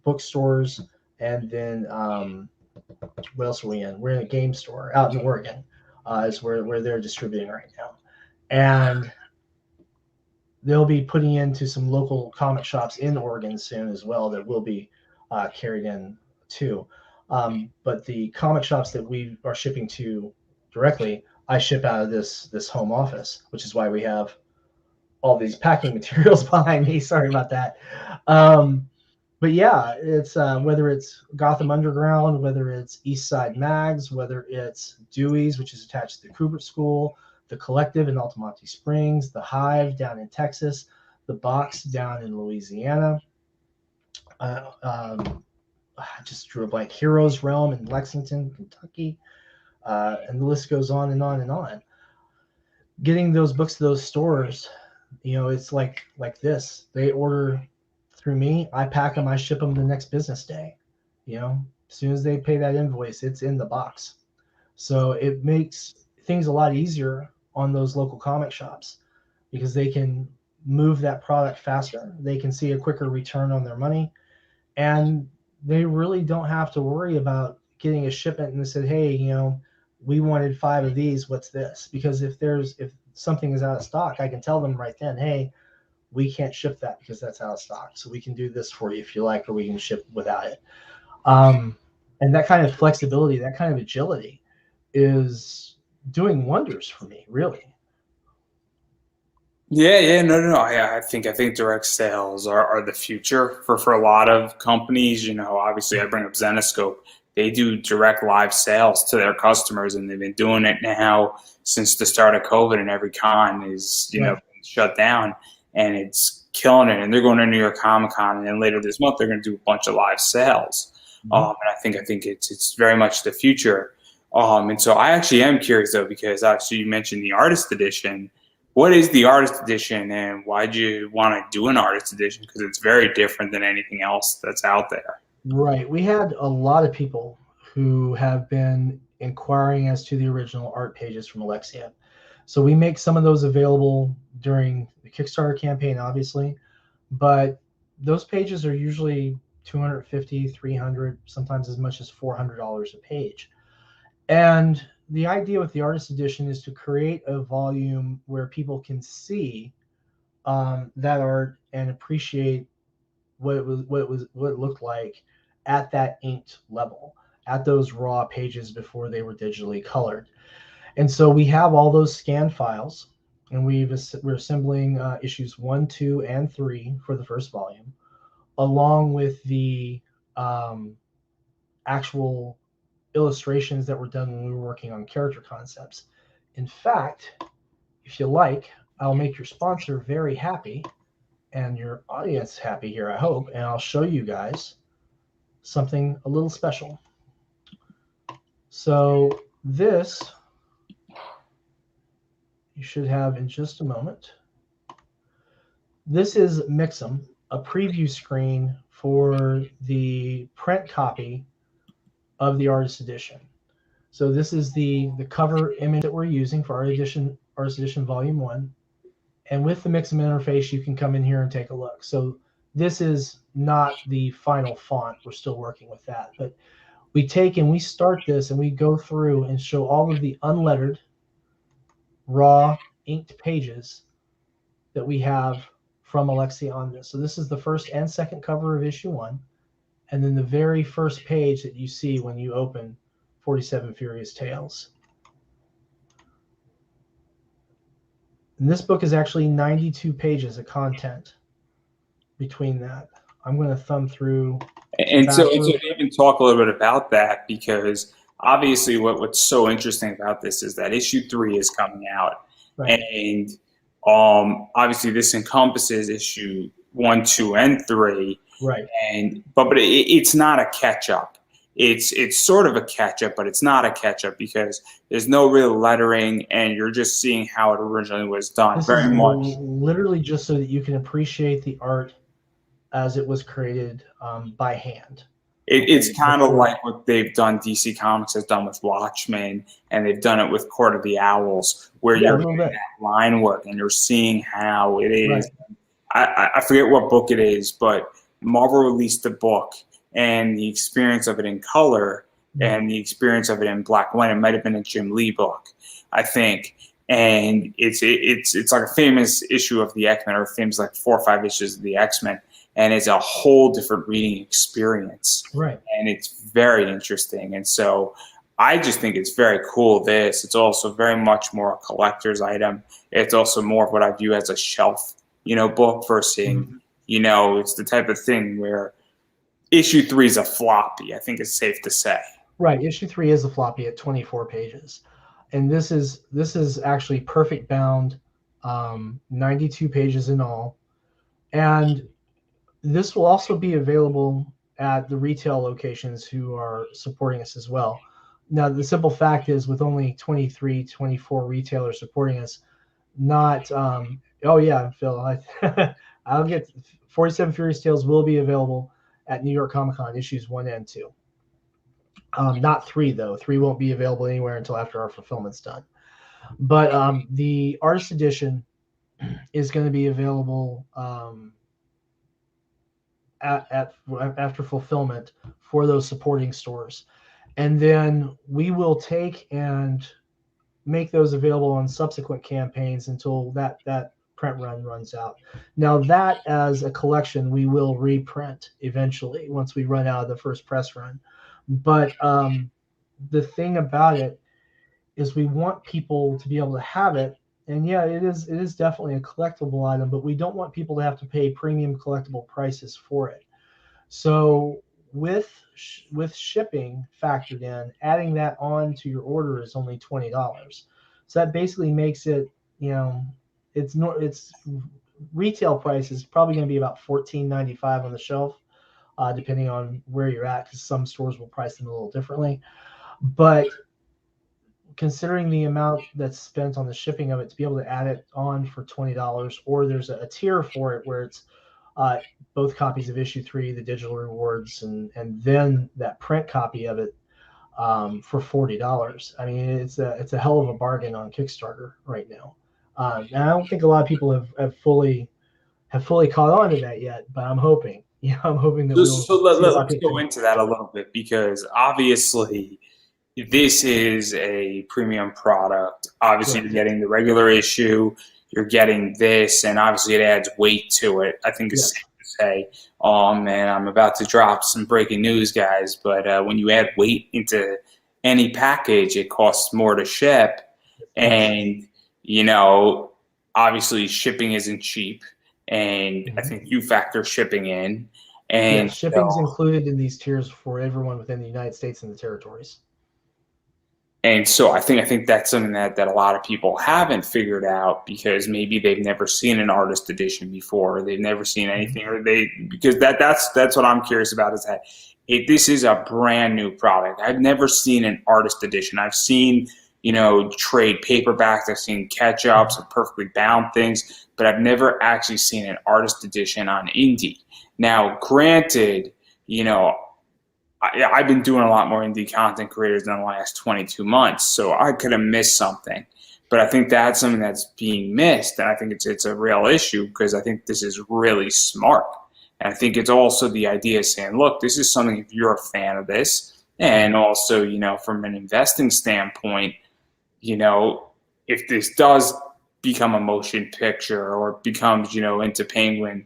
bookstores, and then what else are we in? We're in a game store out in Oregon, is where they're distributing right now. And they'll be putting into some local comic shops in Oregon soon as well that will be carried in too. But the comic shops that we are shipping to directly, I ship out of this home office, which is why we have all these packing materials behind me. Sorry about that. But yeah, it's whether it's Gotham Underground, whether it's East Side Mags, whether it's Dewey's, which is attached to the Kubert School, the Collective in Altamonte Springs, the Hive down in Texas, the Box down in Louisiana. I just drew a blank. Heroes Realm in Lexington, Kentucky, and the list goes on and on and on. Getting those books to those stores, it's like this. They order through me, I pack them, I ship them the next business day. As soon as they pay that invoice, it's in the box. So it makes things a lot easier on those local comic shops, because they can move that product faster. They can see a quicker return on their money, and they really don't have to worry about getting a shipment and they said, hey, we wanted 5 of these, what's this? Because if something is out of stock, I can tell them right then, hey, we can't ship that because that's out of stock. So we can do this for you if you like, or we can ship without it. And that kind of flexibility, that kind of agility is doing wonders for me, really. Yeah, no. I think direct sales are the future for a lot of companies. Obviously I bring up Zenoscope. They do direct live sales to their customers, and they've been doing it now since the start of COVID, and every con is shut down, and it's killing it. And they're going to New York Comic Con, and then later this month they're going to do a bunch of live sales. And I think it's very much the future. And so I actually am curious though, because obviously you mentioned the artist edition. What is the artist edition, and why do you want to do an artist edition? Because it's very different than anything else that's out there. Right. We had a lot of people who have been inquiring as to the original art pages from Alexia. So we make some of those available during the Kickstarter campaign, obviously, but those pages are usually $250, $300, sometimes as much as $400 a page. And the idea with the artist edition is to create a volume where people can see that art and appreciate what it looked like at that inked level, at those raw pages before they were digitally colored. And so we have all those scanned files, and we're assembling issues 1, 2, and 3 for the first volume, along with the actual illustrations that were done when we were working on character concepts. In fact, if you like, I'll make your sponsor very happy and your audience happy here, I hope, and I'll show you guys something a little special. So this you should have in just a moment. This is Mix'em, a preview screen for the print copy of the Artist Edition. So this is the cover image that we're using for Artist Edition Volume 1. And with the Mix'em interface, you can come in here and take a look. So this is not the final font. We're still working with that. But we take and we start this and we go through and show all of the unlettered, raw, inked pages that we have from Alexi on this. So this is the first and second cover of issue 1. And then the very first page that you see when you open 47 Furious Tales. And this book is actually 92 pages of content between that. I'm going to thumb through. And so even talk a little bit about that, because obviously what's so interesting about this is that issue 3 is coming out. Right. And obviously this encompasses issue 1, 2, and 3. Right. But it's not a catch-up. It's sort of a catch-up, but it's not a catch-up because there's no real lettering, and you're just seeing how it originally was done. This very is much literally just so that you can appreciate the art as it was created by hand. It's kind of like what they've done. DC Comics has done with Watchmen, and they've done it with Court of the Owls, where you're doing that line work and you're seeing how it is. Right. I forget what book it is, but Marvel released a book, and the experience of it in color and the experience of it in black and white. It might have been a Jim Lee book, I think. And it's like a famous issue of the X-Men, or famous like 4 or 5 issues of the X-Men. And it's a whole different reading experience. Right. And it's very interesting. And so I just think it's very cool. It's also very much more a collector's item. It's also more of what I view as a shelf, book versus, it's the type of thing where issue 3 is a floppy, I think it's safe to say. Right. Issue 3 is a floppy at 24 pages. And this is actually perfect bound, 92 pages in all. And this will also be available at the retail locations who are supporting us as well. Now, the simple fact is, with only 23, 24 retailers supporting us, not, oh yeah, Phil, I'll get 47 Furious Tales will be available at New York Comic Con issues 1 and 2. Not 3 though. 3 won't be available anywhere until after our fulfillment's done. But the Artist Edition is going to be available after fulfillment for those supporting stores, and then we will take and make those available on subsequent campaigns until that print run runs out. Now that as a collection we will reprint eventually once we run out of the first press run. But the thing about it is we want people to be able to have it. And yeah, it is definitely a collectible item, but we don't want people to have to pay premium collectible prices for it. So with shipping factored in, adding that on to your order is only $20. So that basically makes it, its retail price is probably going to be about $14.95 on the shelf, depending on where you're at, because some stores will price them a little differently. But considering the amount that's spent on the shipping of it, to be able to add it on for $20, or there's a tier for it where it's both copies of issue 3, the digital rewards, and then that print copy of it for $40. I mean, it's a hell of a bargain on Kickstarter right now. And I don't think a lot of people have fully caught on to that yet, but I'm hoping. I'm hoping that let's go into that a little bit, because obviously this is a premium product. Obviously, you're getting the regular issue. you're getting this, and obviously it adds weight to it. I think it's safe Yes. to say, oh man, I'm about to drop some breaking news, guys. But when you add weight into any package, it costs more to ship, Yes. and you know, obviously shipping isn't cheap, and I Mhm. think you factor shipping in, Yes, and shipping's included in these tiers for everyone within the United States and the territories. so I think that's something that a lot of people haven't figured out because maybe they've never seen an artist edition before, or they've never seen Mhm. anything, or they because that's what I'm curious about is that this is a brand new product. I've never seen an artist edition. I've seen trade paperbacks, I've seen catch ups Mhm. of perfectly bound things, but I've never actually seen an artist edition on indie. Now, granted, you know I've been doing a lot more indie content creators in the last 22 months, so I could have missed something. But I think that's something that's being missed, and I think it's a real issue because I think this is really smart. And I think it's also the idea of saying, look, this is something if you're a fan of this, and Mhm. also from an investing standpoint, you know, if this does become a motion picture or becomes, into Penguin,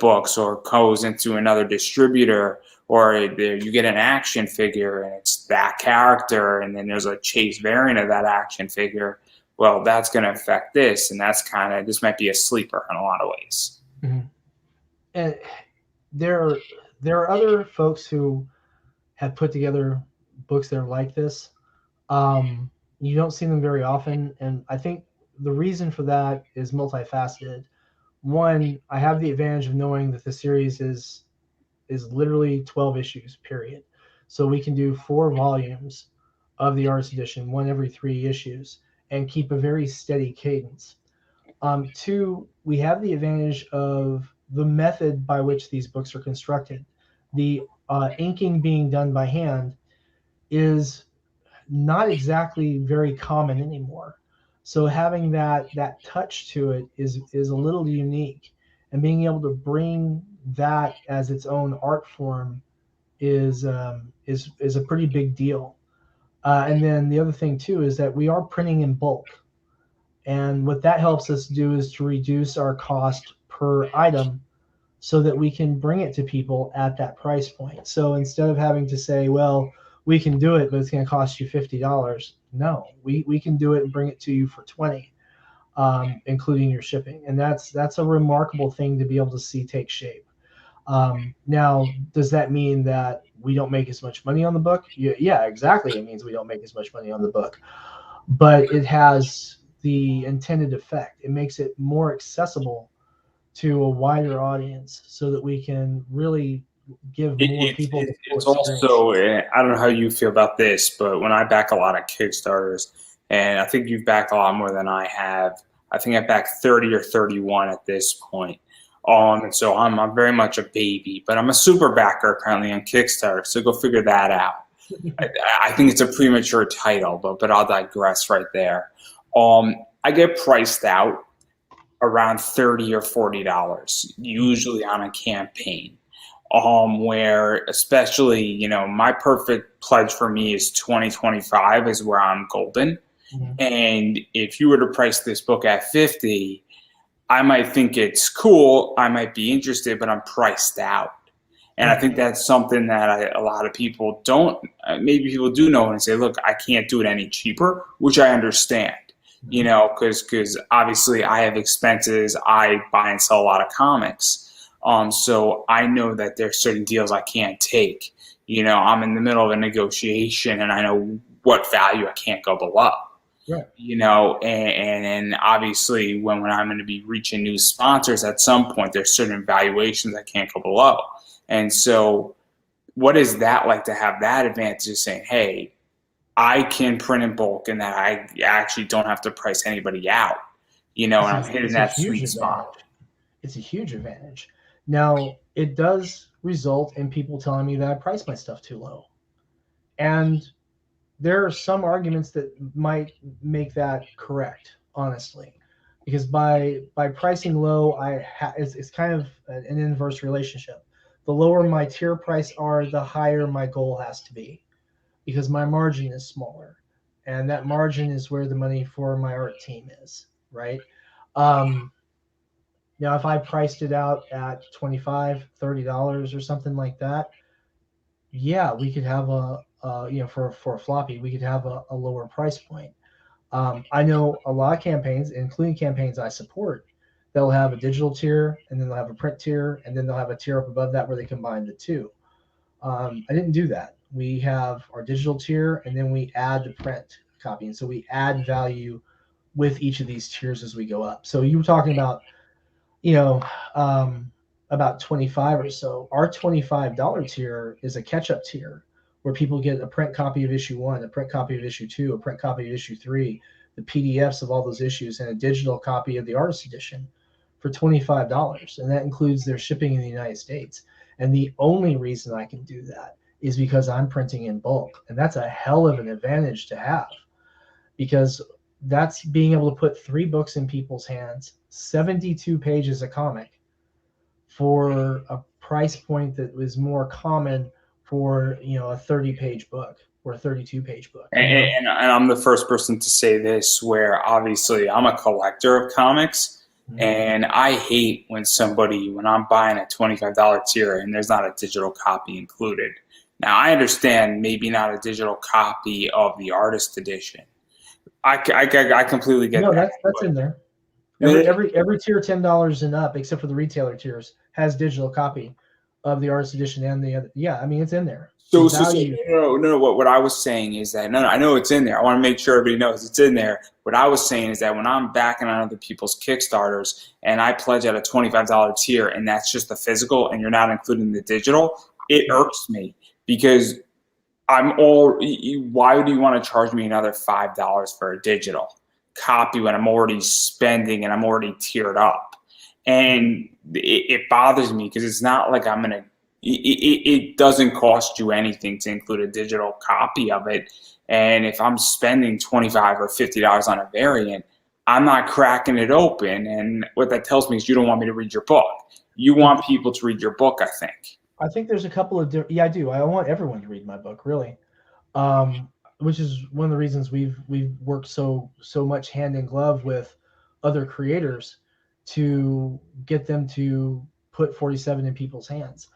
books or goes into another distributor or you get an action figure and it's that character and then there's a chase variant of that action figure, well, that's going to affect this. And this might be a sleeper in a lot of ways. Mhm. And there there are other folks who have put together books that are like this. You don't see them very often, and I think the reason for that is multifaceted. One, I have the advantage of knowing that the series is literally 12 issues, period. So we can do 4 volumes of the artist edition, one every 3 issues, and keep a very steady cadence. Two, we have the advantage of the method by which these books are constructed. The inking being done by hand is not exactly very common anymore. So having that touch to it is a little unique, and being able to bring that as its own art form is a pretty big deal. And then the other thing too is that we are printing in bulk, and what that helps us do is to reduce our cost per item so that we can bring it to people at that price point. So instead of having to say, well, we can do it, but it's going to cost you $50. No, we can do it and bring it to you for 20, including your shipping. And that's a remarkable thing to be able to see take shape. Now, does that mean that we don't make as much money on the book? Yeah, exactly. It means we don't make as much money on the book, but it has the intended effect. It makes it more accessible to a wider audience so that we can really give more people the full It's experience. also, I don't know how you feel about this, but when I back a lot of Kickstarters, and I think you've backed a lot more than I have, I think I backed 30 or 31 at this point. And so I'm very much a baby, but I'm a super backer currently on Kickstarter, so go figure that out. I, I think it's a premature title, but I'll digress right there. I get priced out around $30 or $40, usually on a campaign. Where especially, my perfect pledge for me is 2025 is where I'm golden. Mhm. And if you were to price this book at 50, I might think it's cool. I might be interested, but I'm priced out. And I Right. think that's something that a lot of people don't, maybe people do know and say, look, I can't do it any cheaper, which I understand, Mhm. because obviously I have expenses. I buy and sell a lot of comics. So I know that there's certain deals I can't take. I'm in the middle of a negotiation and I know what value I can't go below. Right. And obviously when I'm going to be reaching new sponsors at some point, there's certain valuations I can't go below. And so what is that like to have that advantage of saying, hey, I can print in bulk and that I actually don't have to price anybody out, and I'm hitting It's a that huge sweet spot. advantage. It's a huge advantage. Now, it does result in people telling me that I price my stuff too low. And there are some arguments that might make that correct, honestly, because by pricing low, it's kind of an inverse relationship. The lower my tier price are, the higher my goal has to be, because my margin is smaller, and that margin is where the money for my art team is, right? Um, Now, if I priced it out at $25, $30 or something like that, yeah, we could have for a floppy, we could have a lower price point. I know a lot of campaigns, including campaigns I support, they'll have a digital tier, and then they'll have a print tier, and then they'll have a tier up above that where they combine the two. I didn't do that. We have our digital tier, and then we add the print copy, and so we add value with each of these tiers as we go up. So you were talking about, you know, about 25 or so. Our $25 tier is a catch-up tier where people get a print copy of issue 1, a print copy of issue 2, a print copy of issue 3, the PDFs of all those issues, and a digital copy of the artist edition for $25. And that includes their shipping in the United States. And the only reason I can do that is because I'm printing in bulk. And that's a hell of an advantage to have, because that's being able to put 3 books in people's hands, 72 pages a comic, for a price point that was more common for a 30-page book or a 32-page book. And I'm the first person to say this, where obviously I'm a collector of comics, and I hate when I'm buying a $25 tier and there's not a digital copy included. Now, I understand maybe not a digital copy of the artist edition. I completely get that. No, that's in there. Every tier $10 and up, except for the retailer tiers, has digital copy of the artist edition and the other. Yeah, I mean, it's in there. So no. What I was saying is that I know it's in there. I want to make sure everybody knows it's in there. What I was saying is that when I'm backing on other people's Kickstarters and I pledge at a $25 tier, and that's just the physical, and you're not including the digital, it irks me, because why do you want to charge me another $5 for a digital copy when I'm already spending and I'm already tiered up? And it bothers me, because it's not like I'm going to, it doesn't cost you anything to include a digital copy of it. And if I'm spending $25 or $50 on a variant, I'm not cracking it open. And what that tells me is you don't want me to read your book. You want people to read your book, I think. I think there's a couple of I do. I want everyone to read my book, really, which is one of the reasons we've worked so much hand in glove with other creators to get them to put 47 in people's hands.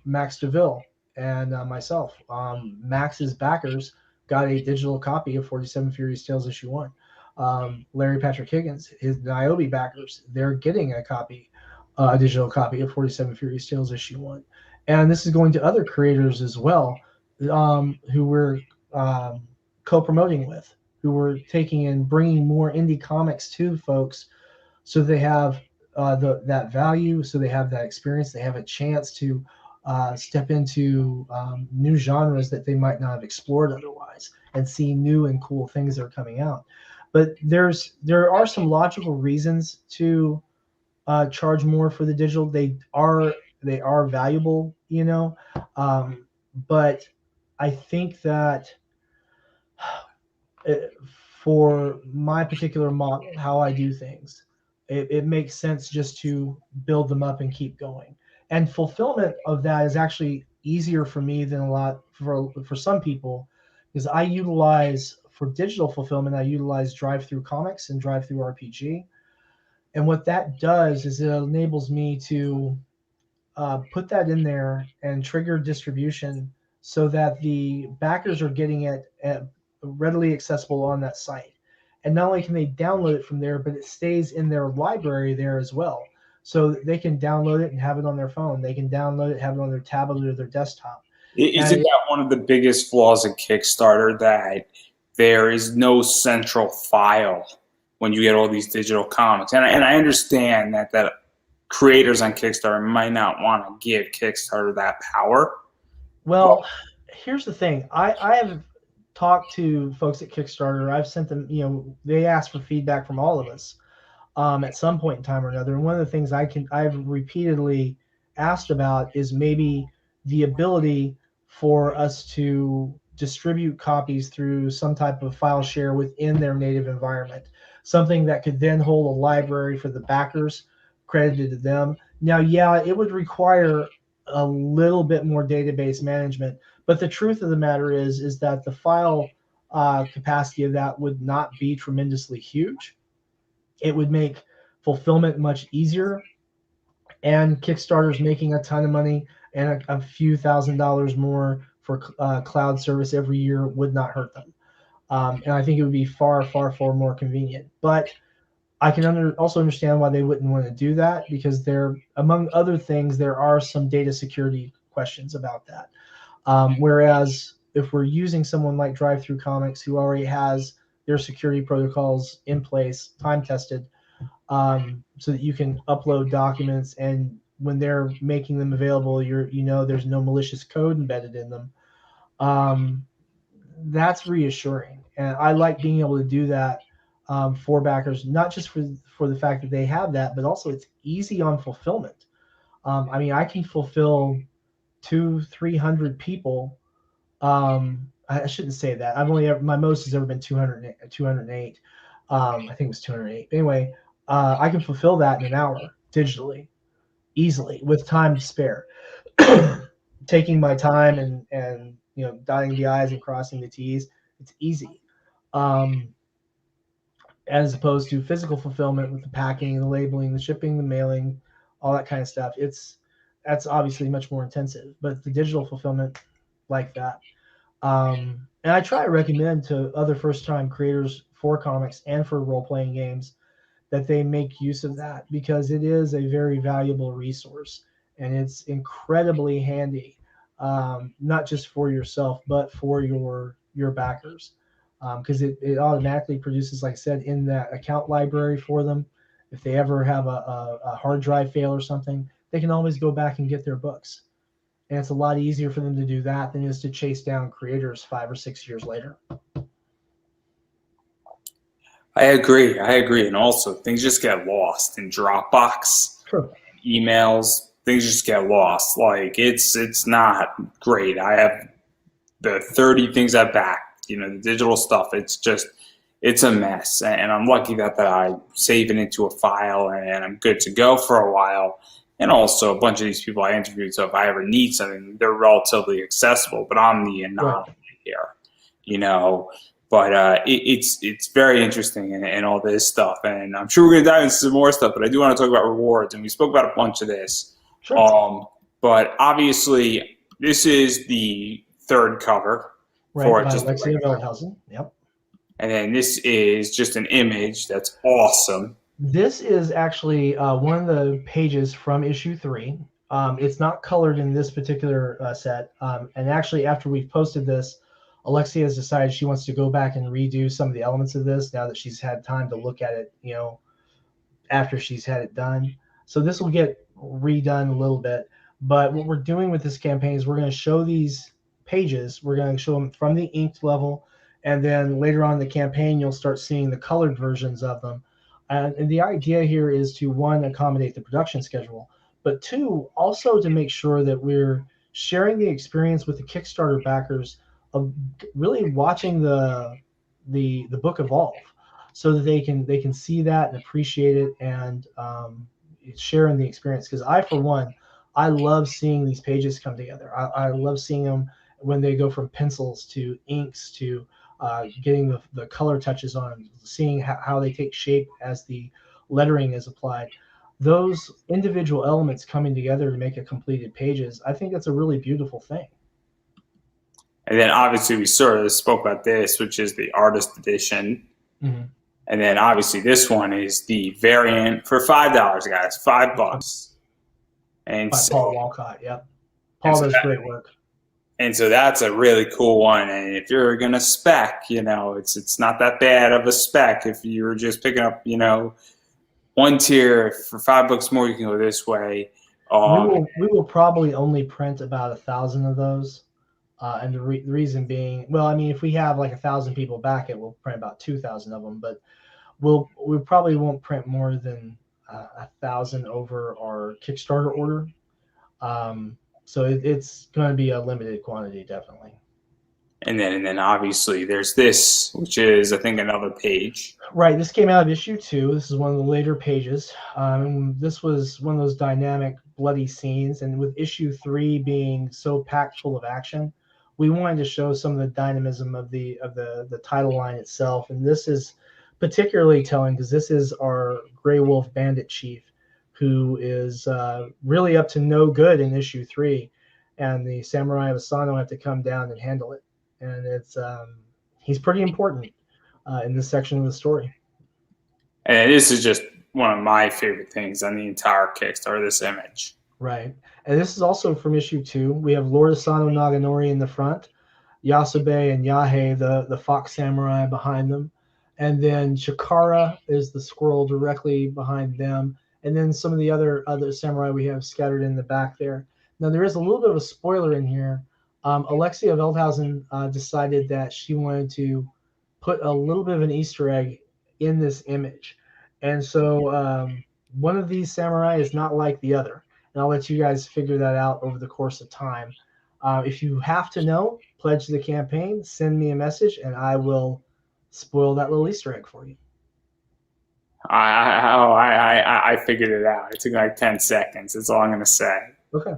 Max DeVille and myself. Max's backers got a digital copy of 47 Furious Tales issue 1. Larry Patrick Higgins, his Niobe backers, they're getting a digital copy of 47 Furious Tales issue 1. And this is going to other creators as well, who we're co-promoting with, who we're taking and bringing more indie comics to folks, so they have that value, so they have that experience, they have a chance to step into new genres that they might not have explored otherwise, and see new and cool things that are coming out. But there are some logical reasons to charge more for the digital. They are valuable, but I think that for my particular model, how I do things, it makes sense just to build them up and keep going. And fulfillment of that is actually easier for me than for some people, because I utilize, for digital fulfillment, I utilize Drive-Thru Comics and Drive-Thru RPG. And what that does is it enables me to put that in there and trigger distribution, so that the backers are getting it readily accessible on that site. And not only can they download it from there, but it stays in their library there as well. So they can download it and have it on their phone. They can download it, have it on their tablet or their desktop. Isn't that one of the biggest flaws in Kickstarter, that there is no central file when you get all these digital comics? And I understand that creators on Kickstarter might not want to give Kickstarter that power. Well, here's the thing. I have talked to folks at Kickstarter. I've sent them, they ask for feedback from all of us at some point in time or another. And one of the things I've repeatedly asked about is maybe the ability for us to distribute copies through some type of file share within their native environment, something that could then hold a library for the backers credited to them. Now, yeah, it would require a little bit more database management, but the truth of the matter is that the file capacity of that would not be tremendously huge. It would make fulfillment much easier, and Kickstarter's making a ton of money, and a few $1,000s more for cloud service every year would not hurt them. And I think it would be far, far, far more convenient. But I can also understand why they wouldn't want to do that, because there, among other things, there are some data security questions about that. Whereas if we're using someone like Drive-Thru Comics, who already has their security protocols in place, time tested, so that you can upload documents, and when they're making them available, there's no malicious code embedded in them. That's reassuring, and I like being able to do that for backers, not just for the fact that they have that, but also it's easy on fulfillment. I mean, I can fulfill 200-300 people. I shouldn't say that. My most has ever been 208. I think it was 208. Anyway, I can fulfill that in an hour digitally, easily, with time to spare. Taking my time and dotting the I's and crossing the T's. It's easy. As opposed to physical fulfillment with the packing, the labeling, the shipping, the mailing, all that kind of stuff. That's obviously much more intensive, but the digital fulfillment, like that. And I try to recommend to other first-time creators for comics and for role-playing games that they make use of that, because it is a very valuable resource, and it's incredibly handy, not just for yourself, but for your backers, because it automatically produces, like I said, in that account library for them. If they ever have a hard drive fail or something, they can always go back and get their books. And it's a lot easier for them to do that than it is to chase down creators 5 or 6 years later. I agree. And also, things just get lost in Dropbox, Sure. emails. Things just get lost. Like, it's not great. I have the 30 things I backed, the digital stuff. It's a mess. And I'm lucky that I save it into a file and I'm good to go for a while. And also, a bunch of these people I interviewed, so if I ever need something, they're relatively accessible. But I'm the anomaly here, But it's very interesting and all this stuff. And I'm sure we're going to dive into some more stuff, but I do want to talk about rewards. And we spoke about a bunch of this. Sure. But obviously, this is the third cover. Right, by Alexia Veldhuizen. Yep. And then this is just an image that's awesome. This is actually one of the pages from issue 3. It's not colored in this particular set. And actually, after we've posted this, Alexia has decided she wants to go back and redo some of the elements of this now that she's had time to look at it, after she's had it done. So this will get redone a little bit. But what we're doing with this campaign is we're going to show these pages. We're going to show them from the inked level. And then later on in the campaign, you'll start seeing the colored versions of them. And the idea here is to, one, accommodate the production schedule, but two, also to make sure that we're sharing the experience with the Kickstarter backers of really watching the book evolve, so that they can see that and appreciate it, and share in the experience. Because for one, I love seeing these pages come together. I love seeing them when they go from pencils to inks to getting the color touches on them, seeing how they take shape as the lettering is applied. Those individual elements coming together to make a completed pages, I think that's a really beautiful thing. And then obviously we sort of spoke about this, which is the artist edition. Mm-hmm. And then obviously this one is the variant for $5, guys, $5. And by so, Paul Walcott, yep. Paul does great work. And so that's a really cool one. And if you're going to spec, it's not that bad of a spec. If you're just picking up, one tier for $5 more, you can go this way. We will probably only print about 1,000 of those. And the reason being, well, I mean, if we have like 1,000 people back it, we'll print about 2,000 of them. But we probably won't print more than 1,000 over our Kickstarter order. So it's going to be a limited quantity, definitely. And then obviously there's this, which is, I think, another page. Right. This came out of issue 2. This is one of the later pages. This was one of those dynamic, bloody scenes. And with issue 3 being so packed full of action, we wanted to show some of the dynamism of the title line itself. And this is particularly telling because this is our Grey Wolf Bandit chief, who is really up to no good in issue 3, and the Samurai of Asano have to come down and handle it, and it's he's pretty important in this section of the story. And this is just one of my favorite things on the entire Kickstarter, this image. Right, and this is also from issue 2. We have Lord Asano Naganori in the front, Yasube and Yahei, the fox samurai, behind them. And then Chikara is the squirrel directly behind them. And then some of the other samurai we have scattered in the back there. Now, there is a little bit of a spoiler in here. Alexia Veldhausen decided that she wanted to put a little bit of an Easter egg in this image. And so one of these samurai is not like the other. And I'll let you guys figure that out over the course of time. If you have to know, pledge to the campaign, send me a message, and I will spoil that little Easter egg for you. I figured it out. It took like 10 seconds. That's all I'm going to say. Okay.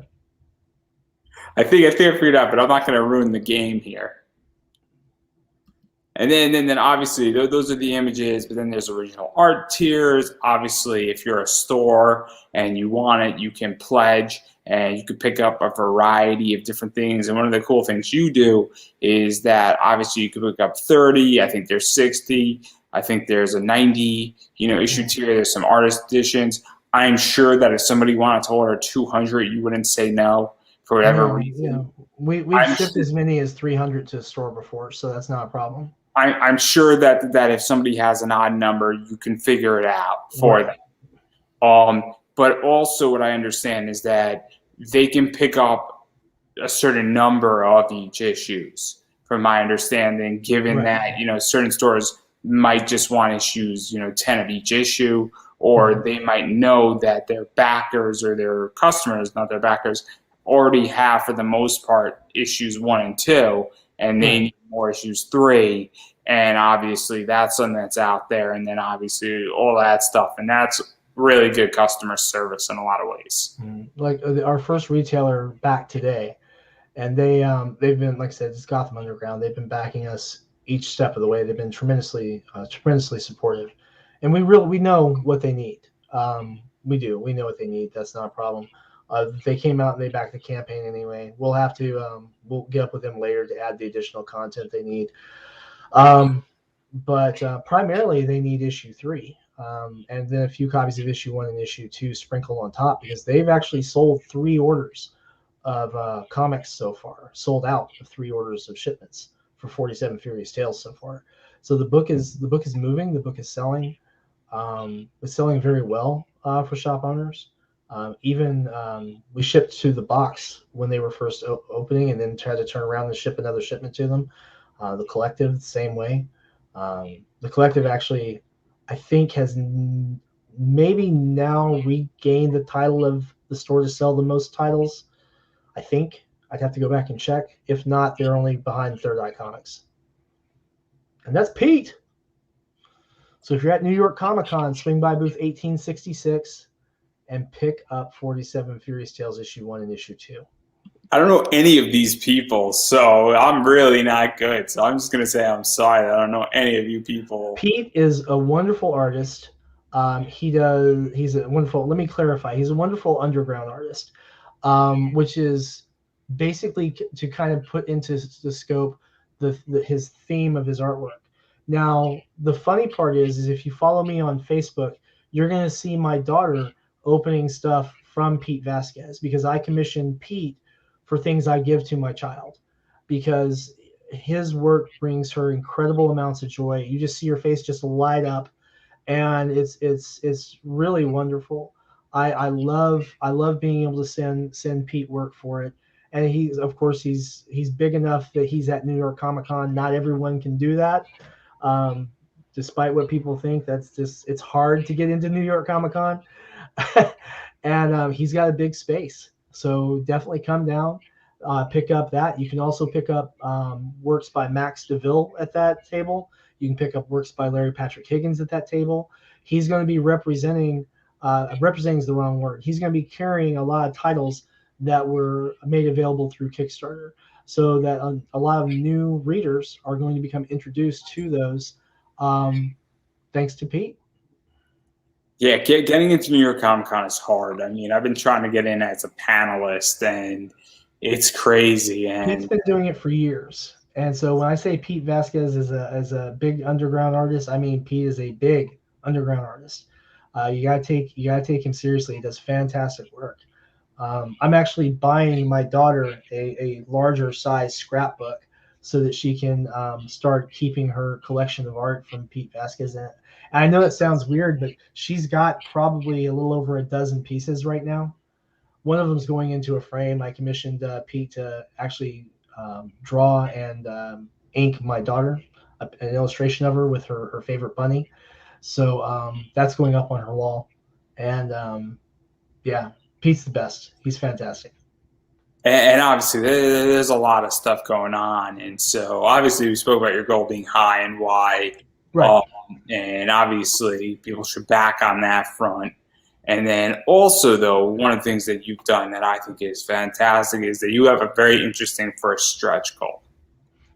I think I figured it out, but I'm not going to ruin the game here. And then obviously those are the images, but then there's original art tiers. Obviously, if you're a store and you want it, you can pledge and you could pick up a variety of different things. And one of the cool things you do is that obviously you could pick up 30. I think there's 60. I think there's a 90, issue tier. There's some artist editions. I'm sure that if somebody wanted to order 200, you wouldn't say no for whatever reason. Yeah. We've shipped as many as 300 to a store before, so that's not a problem. I'm sure that if somebody has an odd number, you can figure it out for them. But also what I understand is that they can pick up a certain number of each issues, from my understanding, given that, certain stores might just want issues, 10 of each issue, or they might know that their backers or their customers, not their backers, already have, for the most part, issues 1 and 2, and they need more issues 3. And obviously that's something that's out there. And then obviously all that stuff. And that's really good customer service in a lot of ways. Like our first retailer back today, and they've been, like I said, it's Gotham Underground. They've been backing us each step of the way. They've been tremendously supportive, and we know what they need. We know what they need. That's not a problem. They came out and they backed the campaign anyway. We'll have to we'll get up with them later to add the additional content they need. But primarily they need issue 3, and then a few copies of issue 1 and issue 2 sprinkled on top, because they've actually sold 3 orders of comics so far, sold out of 3 orders of shipments for 47 Furious Tales so far. So the book is moving, the book is selling. It's selling very well for shop owners. Even we shipped to the box when they were first opening, and then tried to turn around and ship another shipment to them. The Collective, the same way. The Collective actually, I think, has maybe now regained the title of the store to sell the most titles. I think. I'd have to go back and check. If not, they're only behind Third Eye Comics. And that's Pete. So if you're at New York Comic Con, swing by booth 1866 and pick up 47 Furious Tales issue 1 and issue 2. I don't know any of these people, so I'm really not good. So I'm just going to say I'm sorry that I don't know any of you people. Pete is a wonderful artist. He's a wonderful, let me clarify, he's a wonderful underground artist, which is basically to kind of put into the scope his theme of his artwork. Now, the funny part is if you follow me on Facebook, you're going to see my daughter opening stuff from Pete Vasquez, because I commissioned Pete for things I give to my child, because his work brings her incredible amounts of joy. You just see her face just light up, and it's really wonderful. I love being able to send Pete work for it. And he's big enough that he's at New York Comic Con. Not everyone can do that. Despite what people think, it's hard to get into New York Comic Con. And he's got a big space. So definitely come down, pick up that. You can also pick up works by Max DeVille at that table. You can pick up works by Larry Patrick Higgins at that table. He's going to be representing is the wrong word. He's going to be carrying a lot of titles that were made available through Kickstarter, so that a lot of new readers are going to become introduced to those. thanks to Pete. Yeah, getting into New York Comic Con is hard. I mean, I've been trying to get in as a panelist, and it's crazy. Pete's And been doing it for years. And so when I say Pete Vasquez is a big underground artist, I mean Pete is a big underground artist. You gotta take him seriously. He does fantastic work. I'm actually buying my daughter a larger size scrapbook so that she can start keeping her collection of art from Pete Vasquez in it. And I know that sounds weird, but she's got probably a little over a dozen pieces right now. One of them is going into a frame. I commissioned Pete to actually draw and ink my daughter, an illustration of her with her favorite bunny. So that's going up on her wall. And yeah, Pete's the best. He's fantastic. and obviously there's a lot of stuff going on, and so obviously we spoke about your goal being high and why, Right. um, and obviously people should back on that front. And then also though, one of the things that you've done that I think is fantastic is that you have a very interesting first stretch goal.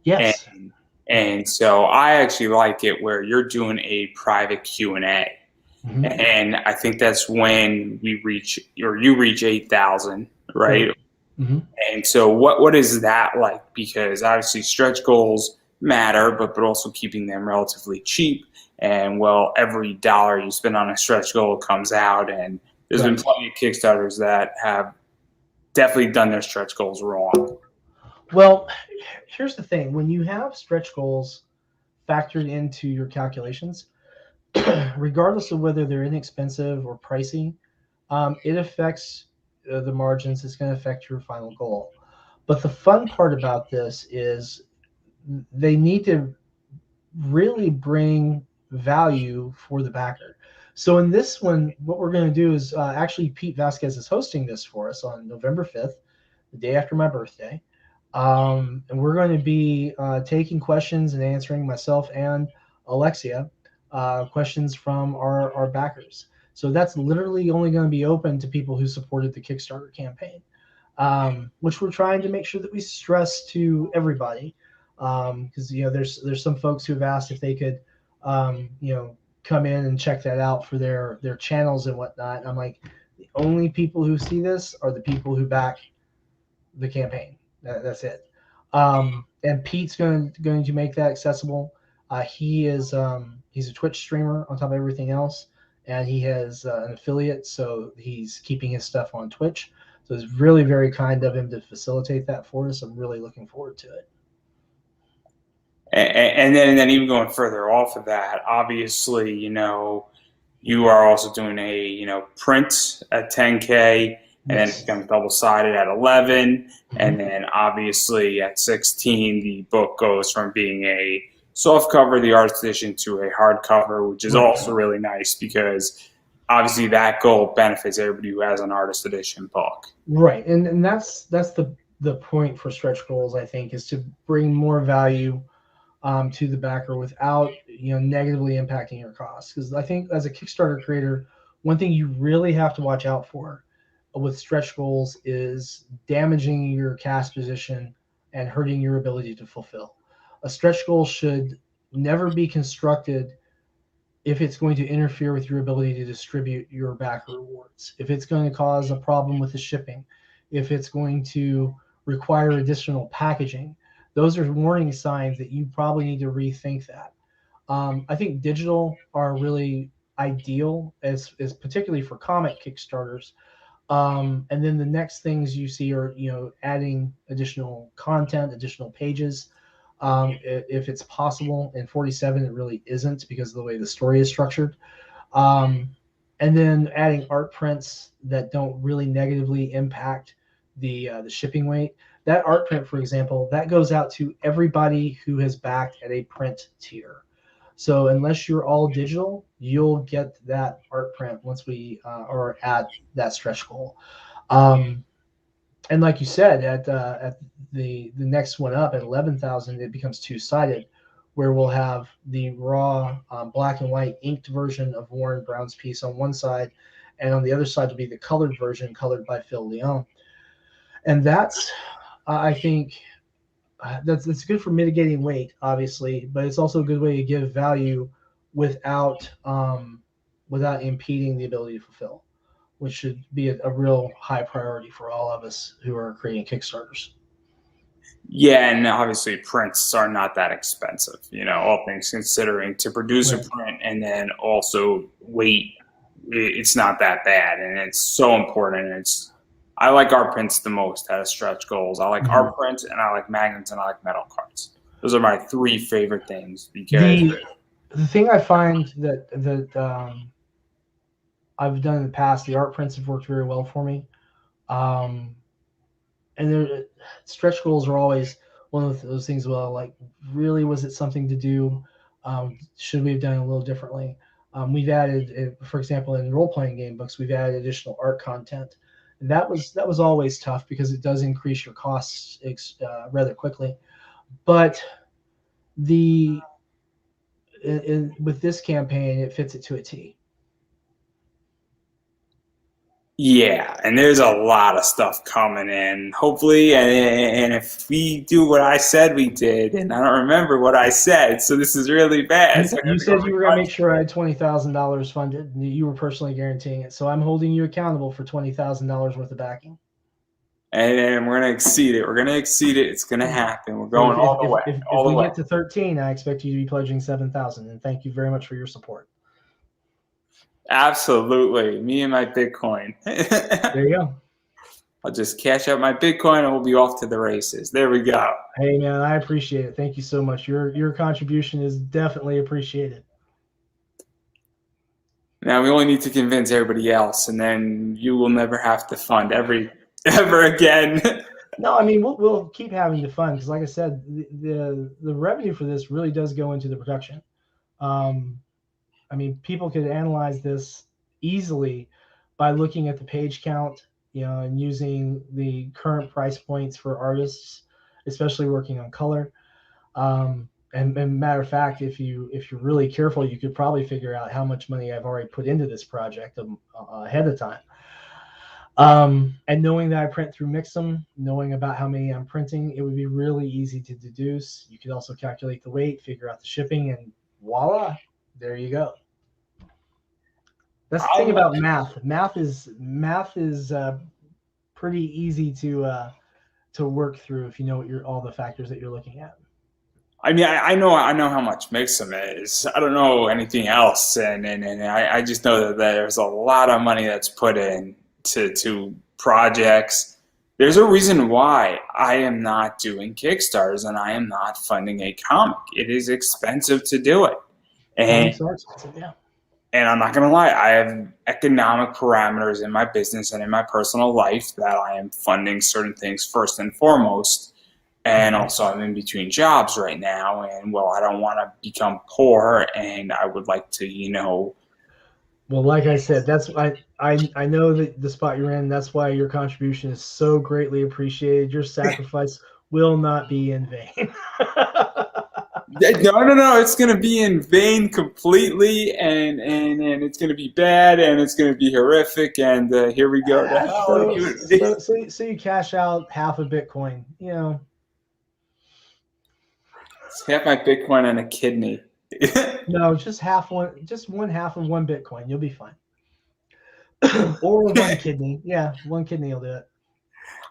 Yes. And so I actually like it where you're doing a private Q&A. Mm-hmm. And I think that's when we reach, or you reach 8,000, right? Mm-hmm. And so what is that like? Because obviously stretch goals matter, but also keeping them relatively cheap. And well, every dollar you spend on a stretch goal comes out. And there's been plenty of Kickstarters that have definitely done their stretch goals wrong. Well, here's the thing. When you have stretch goals factored into your calculations, regardless of whether they're inexpensive or pricey, it affects the margins. It's going to affect your final goal. But the fun part about this is they need to really bring value for the backer. So in this one, what we're going to do is actually Pete Vasquez is hosting this for us on November 5th, the day after my birthday. And we're going to be taking questions and answering, myself and Alexia, questions from our backers. So that's literally only going to be open to people who supported the Kickstarter campaign, which we're trying to make sure that we stress to everybody. Because there's some folks who have asked if they could come in and check that out for their channels and whatnot. I'm like, the only people who see this are the people who back the campaign. That's it. And Pete's going to make that accessible. He's a Twitch streamer on top of everything else, and he has an affiliate, so he's keeping his stuff on Twitch. So it's really very kind of him to facilitate that for us. I'm really looking forward to it. And then even going further off of that, obviously, you are also doing a, print at 10K, and then it becomes double sided at 11. And then obviously at 16, the book goes from being a soft cover, the artist edition, to a hardcover, which is also really nice because obviously that goal benefits everybody who has an artist edition book. Right. And that's the point for stretch goals, I think, is to bring more value to the backer without negatively impacting your costs. Because I think as a Kickstarter creator, one thing you really have to watch out for with stretch goals is damaging your cash position and hurting your ability to fulfill. A stretch goal should never be constructed if it's going to interfere with your ability to distribute your backer rewards, if it's going to cause a problem with the shipping, if it's going to require additional packaging. Those are warning signs that you probably need to rethink that. I think digital are really ideal, as particularly for comic Kickstarters. And then the next things you see are adding additional content, additional pages, if it's possible. In 47, it really isn't because of the way the story is structured. And then adding art prints that don't really negatively impact the shipping weight. That art print, for example, that goes out to everybody who has backed at a print tier. So unless you're all digital, you'll get that art print once we are at that stretch goal. And like you said, at the next one up at 11,000, it becomes two-sided, where we'll have the raw black and white inked version of Warren Brown's piece on one side, and on the other side will be the colored version, colored by Phil Leon. And that's, I think, that's good for mitigating weight, obviously, but it's also a good way to give value without without impeding the ability to fulfill, which should be a real high priority for all of us who are creating Kickstarters. Yeah, and obviously prints are not that expensive, all things considering, to produce a Right. print and then also weight. It's not that bad, and it's so important. I like art prints the most out of stretch goals. I like Mhm. art prints, and I like magnets, and I like metal cards. Those are my three favorite things because The thing I find that I've done in the past, the art prints have worked very well for me. Um, and stretch goals are always one of those things. Well, like, really, was it something to do? Should we have done it a little differently? We've added, for example, in role playing game books, we've added additional art content. And that was always tough because it does increase your costs rather quickly. But the with this campaign, it fits it to a T. yeah, and there's a lot of stuff coming in, hopefully. And if we do what I said we did, and I don't remember what I said, so this is really bad. So I You gotta go said you were going to rewatch. make sure I had $20,000 funded. You were personally guaranteeing it, so I'm holding you accountable for $20,000 worth of backing. And we're gonna exceed it. We're gonna exceed it. It's gonna happen. We're So going all the way, if all the we way. get to 13, I expect you to be pledging 7,000. And thank you very much for your support. Absolutely, me and my Bitcoin. There you go. I'll just cash out my Bitcoin and we'll be off to the races. There we go. Hey man, I appreciate it. Thank you so much. Your contribution is definitely appreciated. Now we only need to convince everybody else, and then you will never have to fund ever again. No, I mean we'll keep having the fun because, like I said, the revenue for this really does go into the production. Um, I mean, people could analyze this easily by looking at the page count, and using the current price points for artists, especially working on color. And matter of fact, if you're really careful, you could probably figure out how much money I've already put into this project ahead of time. And knowing that I print through Mixam, knowing about how many I'm printing, it would be really easy to deduce. You could also calculate the weight, figure out the shipping, and voila, there you go. That's the thing about math. Math is pretty easy to work through if you know all the factors that you're looking at. I mean, I know how much Mixum is. I don't know anything else, and I just know that there's a lot of money that's put in to projects. There's a reason why I am not doing Kickstarters and I am not funding a comic. It is expensive to do it, and Comics are expensive, yeah. and I'm not gonna lie, I have economic parameters in my business and in my personal life that I am funding certain things first and foremost. And also, I'm in between jobs right now, and well, I don't want to become poor, and I would like to. Well, like I said, that's I know that the spot you're in. That's why your contribution is so greatly appreciated. Your sacrifice will not be in vain. No, it's going to be in vain completely, and it's going to be bad, and it's going to be horrific, and here we go. So you cash out half a Bitcoin, It's half my Bitcoin and a kidney. No, just one half of one Bitcoin. You'll be fine. Or one kidney. Yeah, one kidney will do it.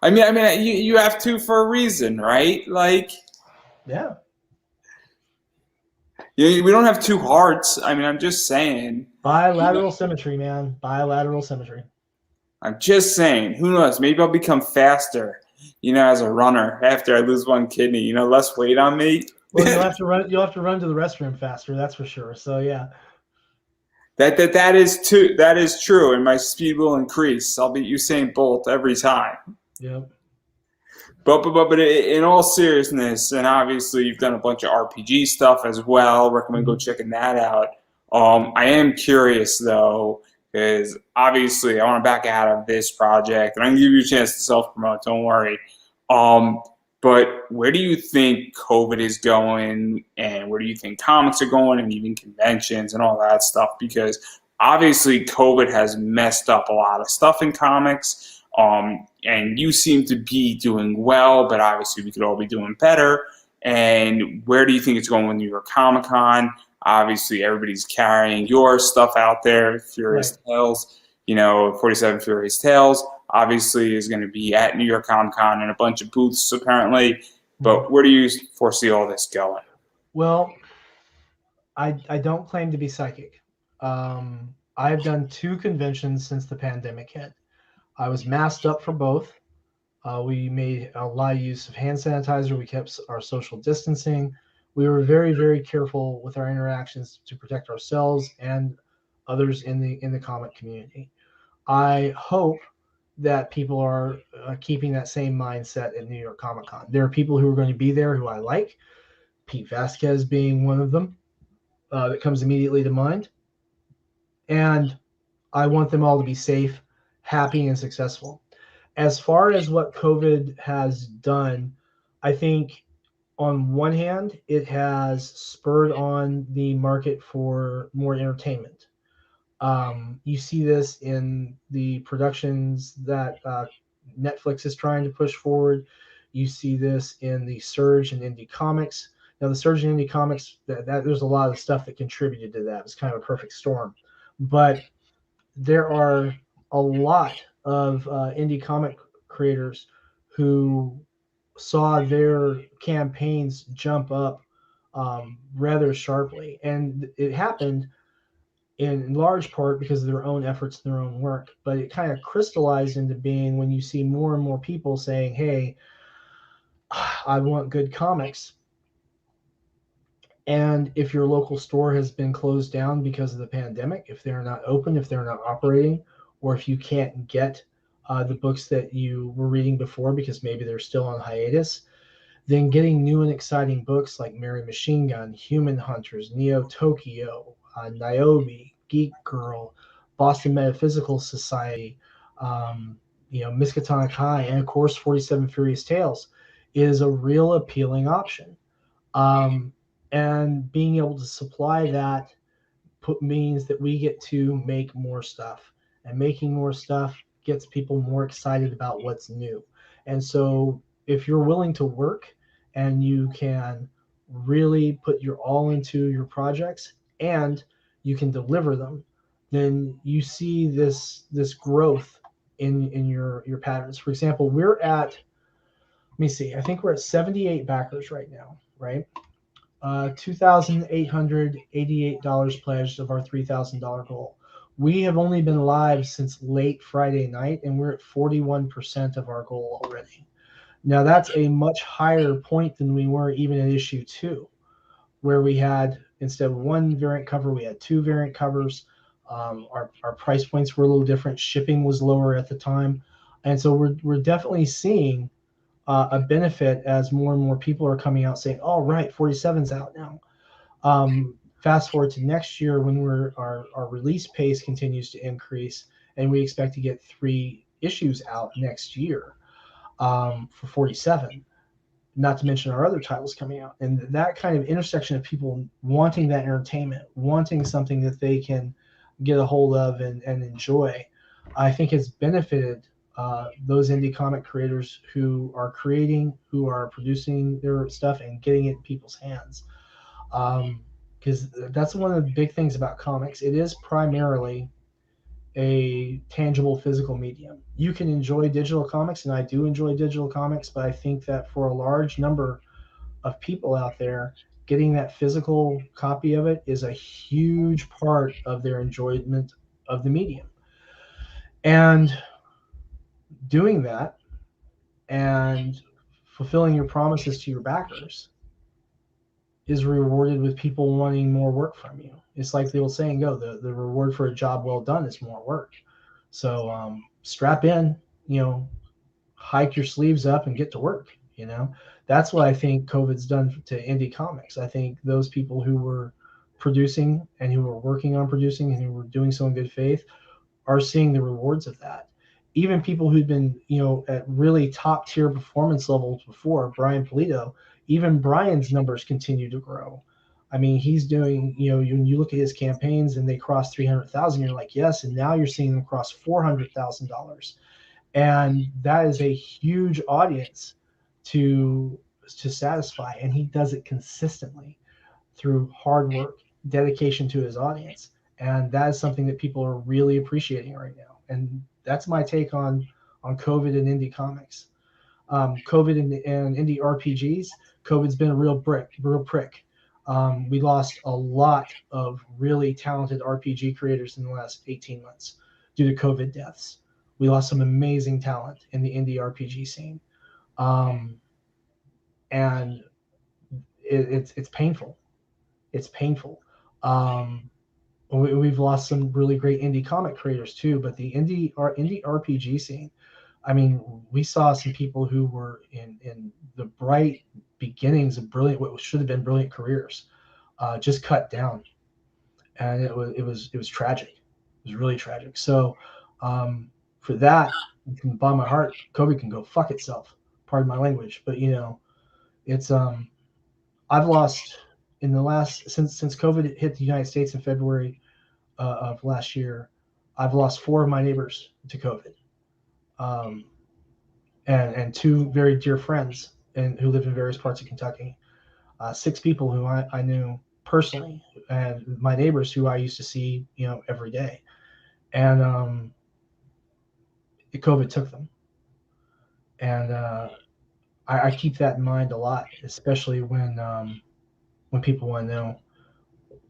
I mean, you have to for a reason, right? Like, yeah. We don't have two hearts. I mean, I'm just saying. Bilateral symmetry, man. Bilateral symmetry. I'm just saying. Who knows? Maybe I'll become faster, as a runner after I lose one kidney. Less weight on me. Well, you'll have to run. You'll have to run to the restroom faster. That's for sure. So yeah. That is true, and my speed will increase. I'll beat Usain Bolt every time. Yep. But in all seriousness, and obviously you've done a bunch of RPG stuff as well. Recommend go checking that out. I am curious though, because obviously I want to back out of this project, and I'm gonna give you a chance to self-promote. Don't worry. But where do you think COVID is going, and where do you think comics are going, and even conventions and all that stuff? Because obviously COVID has messed up a lot of stuff in comics. And you seem to be doing well, but obviously we could all be doing better. And where do you think it's going with New York Comic Con? Obviously, everybody's carrying your stuff out there. Furious Right. Tales, 47 Furious Tales, obviously is going to be at New York Comic Con and a bunch of booths apparently. Mhm. But where do you foresee all this going? Well, I don't claim to be psychic. I've done 2 conventions since the pandemic hit. I was masked up for both. We made a lot of use of hand sanitizer. We kept our social distancing. We were very, very careful with our interactions to protect ourselves and others in the comic community. I hope that people are keeping that same mindset at New York Comic Con. There are people who are going to be there who I like, Pete Vasquez being one of them that comes immediately to mind. And I want them all to be safe, happy, and successful. As far as what COVID has done, I think on one hand, it has spurred on the market for more entertainment. You see this in the productions that Netflix is trying to push forward. You see this in the surge in indie comics. Now, the surge in indie comics, that there's a lot of stuff that contributed to that. It's kind of a perfect storm. But there are a lot of indie comic creators who saw their campaigns jump up rather sharply. And it happened in large part because of their own efforts and their own work. But it kind of crystallized into being when you see more and more people saying, hey, I want good comics. And if your local store has been closed down because of the pandemic, if they're not open, if they're not operating, or if you can't get the books that you were reading before because maybe they're still on hiatus, then getting new and exciting books like Mary Machine Gun, Human Hunters, Neo Tokyo, Niobe, Geek Girl, Boston Metaphysical Society, um, Miskatonic High, and of course 47 Furious Tales is a real appealing option. Um, and being able to supply that means that we get to make more stuff, and making more stuff gets people more excited about what's new. And so if you're willing to work and you can really put your all into your projects and you can deliver them, then you see this growth in your patterns. For example, we're at, let me see, I think we're at 78 backers right now, right? $2,888 pledged of our $3,000 goal. We have only been live since late Friday night, and we're at 41% of our goal already. Now, that's a much higher point than we were even at issue 2, where we had, instead of 1 variant cover, we had 2 variant covers. Our price points were a little different. Shipping was lower at the time. And so we're definitely seeing a benefit as more and more people are coming out saying, "Oh, right, 47's out now." Fast forward to next year when our release pace continues to increase, and we expect to get 3 issues out next year for 47. Not to mention our other titles coming out, and that kind of intersection of people wanting that entertainment, wanting something that they can get a hold of and enjoy, I think has benefited those indie comic creators who are creating, who are producing their stuff and getting it in people's hands. Because that's one of the big things about comics. It is primarily a tangible physical medium. You can enjoy digital comics, and I do enjoy digital comics, but I think that for a large number of people out there, getting that physical copy of it is a huge part of their enjoyment of the medium. And doing that and fulfilling your promises to your backers is rewarded with people wanting more work from you. It's like the old saying go, the reward for a job well done is more work. So strap in, you know, hike your sleeves up and get to work. That's what I think COVID's done to indie comics. I think those people who were producing and who were working on producing and who were doing so in good faith are seeing the rewards of that. Even people who'd been, at really top tier performance levels before, Brian Polito, even Brian's numbers continue to grow. I mean, he's doing, when you look at his campaigns and they cross 300,000, you're like, yes. And now you're seeing them cross $400,000. And that is a huge audience to satisfy. And he does it consistently through hard work, dedication to his audience, and that is something that people are really appreciating right now. And that's my take on COVID and indie comics. COVID and indie RPGs. COVID's been a real prick. We lost a lot of really talented RPG creators in the last 18 months due to COVID deaths. We lost some amazing talent in the indie RPG scene, and it's painful. It's painful. We've lost some really great indie comic creators too, but the indie RPG scene, I mean, we saw some people who were in the bright beginnings of what should have been brilliant careers, just cut down, and it was tragic. It was really tragic. So, for that, from the bottom of my heart, COVID can go fuck itself. Pardon my language, but it's I've lost in the last since COVID hit the United States in February of last year. I've lost 4 of my neighbors to COVID. And 2 very dear friends who live in various parts of Kentucky. 6 people who I knew personally, and my neighbors who I used to see, every day. And COVID took them. And I keep that in mind a lot, especially when people want to know,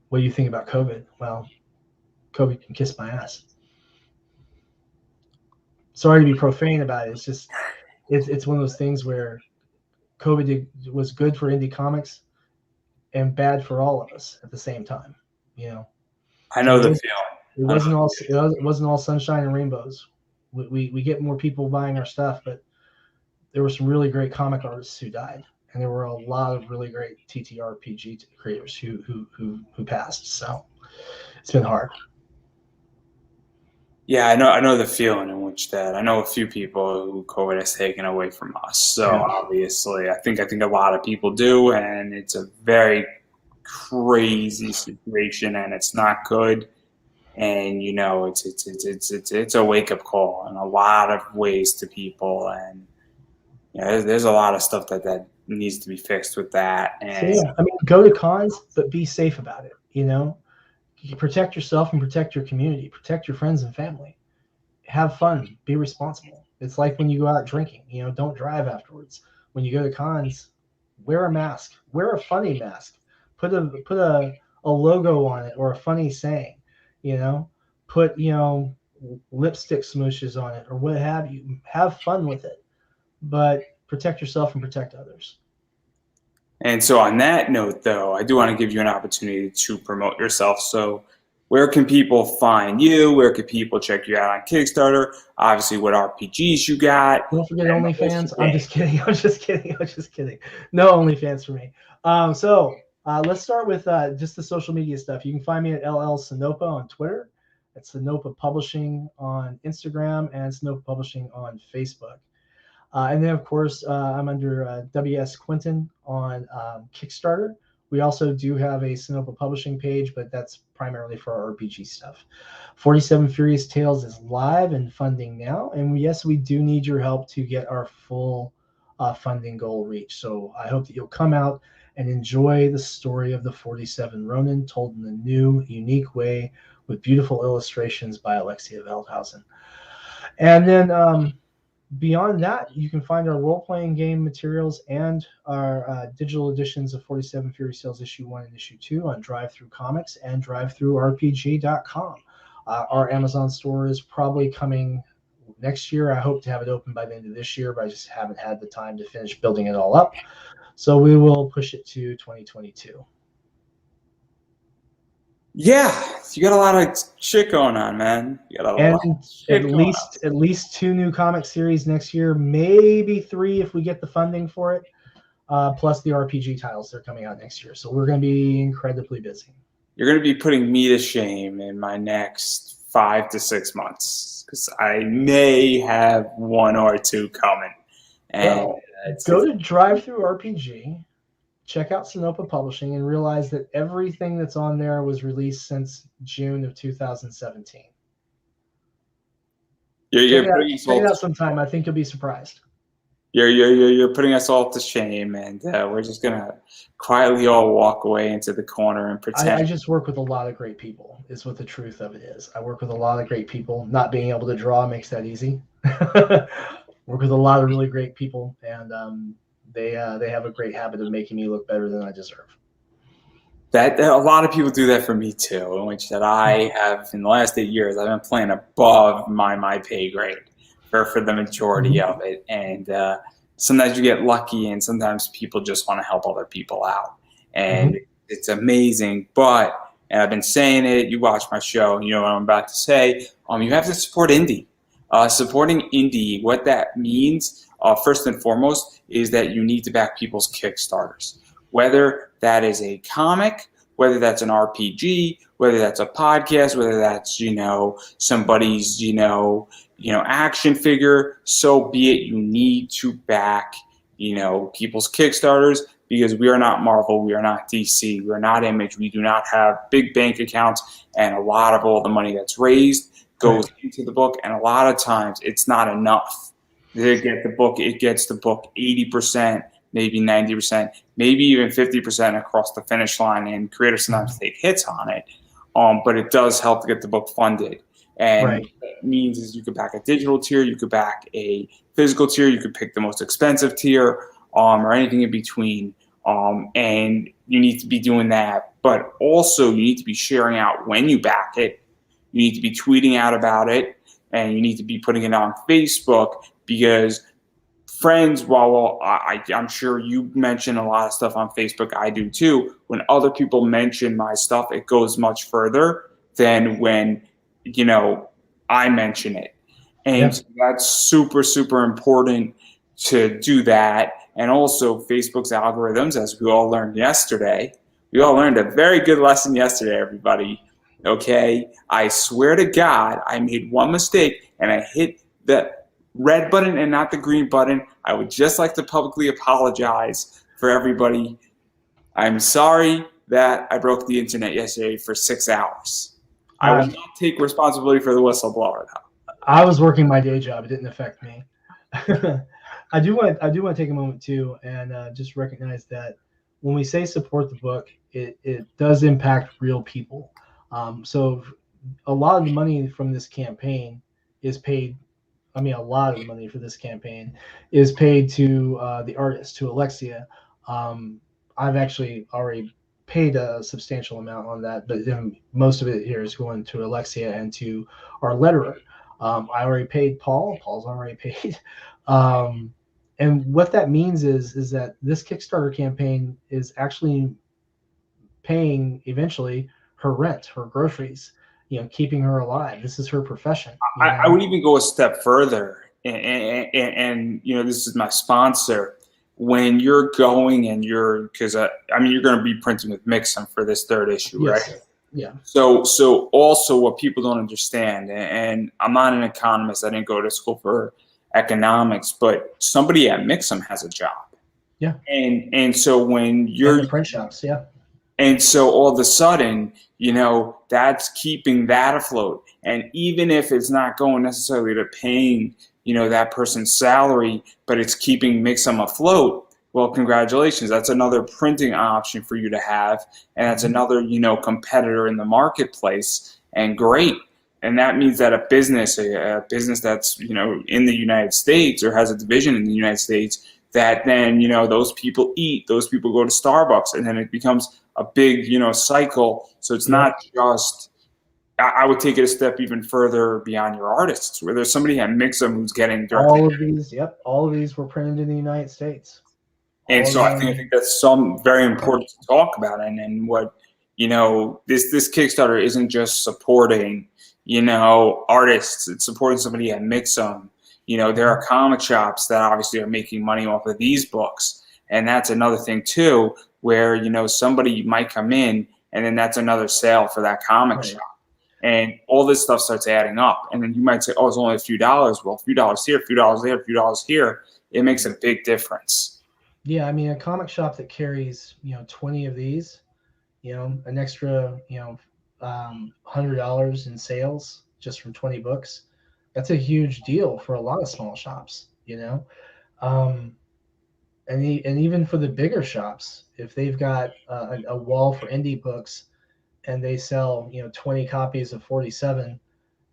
what do you think about COVID? Well, COVID can kiss my ass. Sorry to be profane about it. It's just, it's one of those things where COVID was good for indie comics and bad for all of us at the same time. I know the feeling. It wasn't all sunshine and rainbows. We get more people buying our stuff, but there were some really great comic artists who died, and there were a lot of really great TTRPG creators who passed. So it's been hard. Yeah, I know the feeling in which that. I know a few people who COVID has taken away from us. So Yeah. obviously, I think a lot of people do, and it's a very crazy situation, and it's not good. And it's a wake up call in a lot of ways to people, and there's a lot of stuff that needs to be fixed with that. And So, yeah, I mean, go to cons, but be safe about it. You protect yourself and protect your community, protect your friends and family. Have fun, be responsible. It's like when you go out drinking, don't drive afterwards. When you go to cons, wear a mask, wear a funny mask, put a logo on it or a funny saying, put lipstick smooshes on it or what have you. Have fun with it, but protect yourself and protect others. And so on that note, though, I do want to give you an opportunity to promote yourself. So where can people find you? Where can people check you out on Kickstarter? Obviously, what RPGs you got. Don't forget OnlyFans. I'm just kidding. I'm just kidding. No OnlyFans for me. So let's start with just the social media stuff. You can find me at LL Sinopa on Twitter. It's Sinopa Publishing on Instagram and Sinopa Publishing on Facebook. And then, of course, I'm under WS Quinton on Kickstarter. We also do have a Sinopa Publishing page, but that's primarily for our RPG stuff. 47 Furious Tales is live and funding now. And yes, we do need your help to get our full funding goal reached. So I hope that you'll come out and enjoy the story of the 47 Ronin told in a new, unique way with beautiful illustrations by Alexia Veldhausen. And then beyond that, you can find our role-playing game materials and our digital editions of 47 Furious Tales Issue 1 and Issue 2 on DriveThru Comics and DriveThruRPG.com. Our Amazon store is probably coming next year. I hope to have it open by the end of this year, but I just haven't had the time to finish building it all up. So we will push it to 2022. Yeah, you got a lot of shit going on, man. You got and at least 2 new comic series next year, maybe 3 if we get the funding for it, plus the RPG titles that are coming out next year. So we're going to be incredibly busy. You're going to be putting me to shame in my next 5 to 6 months because I may have 1 or 2 coming. And go to DriveThru RPG. Check out Sinopa Publishing and realize that everything that's on there was released since June of 2017. Check it out sometime. I think you'll be surprised. You're putting us all to shame, and we're just gonna quietly all walk away into the corner and I pretend. just work with a lot of great people, is what the truth of it is. I work with a lot of great people. Not being able to draw makes that easy. Work with a lot of really great people, and they have a great habit of making me look better than I deserve. That a lot of people do that for me too, in which that I have in the last 8 years I've been playing above my pay grade for the majority Mhm. of it, and sometimes you get lucky, and sometimes people just want to help other people out, and Mhm. it's amazing. But and I've been saying it. You watch my show, you know what I'm about to say. You have to support indie. Supporting indie, what that means, first and foremost, is that you need to back people's Kickstarters, whether that is a comic, whether that's an RPG, whether that's a podcast, whether that's somebody's action figure. So be it. You need to back people's Kickstarters because we are not Marvel, we are not DC, we are not Image, we do not have big bank accounts, and a lot of all the money that's raised goes Right. into the book, and a lot of times it's not enough to get the book. It gets the book 80%, maybe 90%, maybe even 50% across the finish line, and creators sometimes Mhm. take hits on it. But it does help to get the book funded. And Right. what that means is you could back a digital tier, you could back a physical tier, you could pick the most expensive tier, or anything in between. And you need to be doing that. But also, you need to be sharing out when you back it. You need to be tweeting out about it, and you need to be putting it on Facebook because friends, I'm sure you mention a lot of stuff on Facebook, I do too. When other people mention my stuff, it goes much further than when, you know, I mention it. And Yeah. so that's super, super important to do that. And also, Facebook's algorithms, as we all learned yesterday, we all learned a very good lesson yesterday, everybody. Okay. I swear to God, I made one mistake and I hit the red button and not the green button. I would just like to publicly apologize for everybody. I'm sorry that I broke the internet yesterday for 6 hours. I will I not take responsibility for the whistleblower, though. I was working my day job. It didn't affect me. I do want to take a moment too and just recognize that when we say support the book, it does impact real people. So a lot of the money from this campaign is paid. I mean, a lot of the money for this campaign is paid to the artist, to Alexia. Um, I've actually already paid a substantial amount on that, but then most of it here is going to Alexia and to our letterer. I already paid Paul. Paul's already paid. Um, and what that means is that this Kickstarter campaign is actually paying eventually her rent, her groceries, keeping her alive. This is her profession, I would even go a step further, and this is my sponsor. When you're going and because I mean, you're going to be printing with Mixum for this third issue, right? Yes. Yeah. So also what people don't understand, and I'm not an economist, I didn't go to school for economics, but somebody at Mixum has a job. Yeah. And so when And you're the print shops. Yeah. and so all of a sudden, that's keeping that afloat. And even if it's not going necessarily to paying, that person's salary, but it's keeping Mixum afloat, well, congratulations. That's another printing option for you to have. And that's Mhm. another, competitor in the marketplace. And great. And that means that a business that's, in the United States or has a division in the United States, that then, those people eat, those people go to Starbucks, and then it becomes a big, cycle. So it's Yep. not just. I would take it a step even further beyond your artists, where there's somebody at Mixum who's getting directly. All of these. Yep. All of these were printed in the United States. And All of so I them. think that's some very important to talk about. And what this Kickstarter isn't just supporting artists; it's supporting somebody at Mixum. There are comic shops that obviously are making money off of these books, and that's another thing too, where somebody might come in, and then that's another sale for that comic Right. shop. And all this stuff starts adding up. And then you might say, oh, it's only a few dollars. Well, a few dollars here, a few dollars there, a few dollars here. It makes a big difference. Yeah. I mean, a comic shop that carries 20 of these, an extra $100 in sales just from 20 books. That's a huge deal for a lot of small shops. Um, and even for the bigger shops, if they've got a wall for indie books and they sell 20 copies of 47,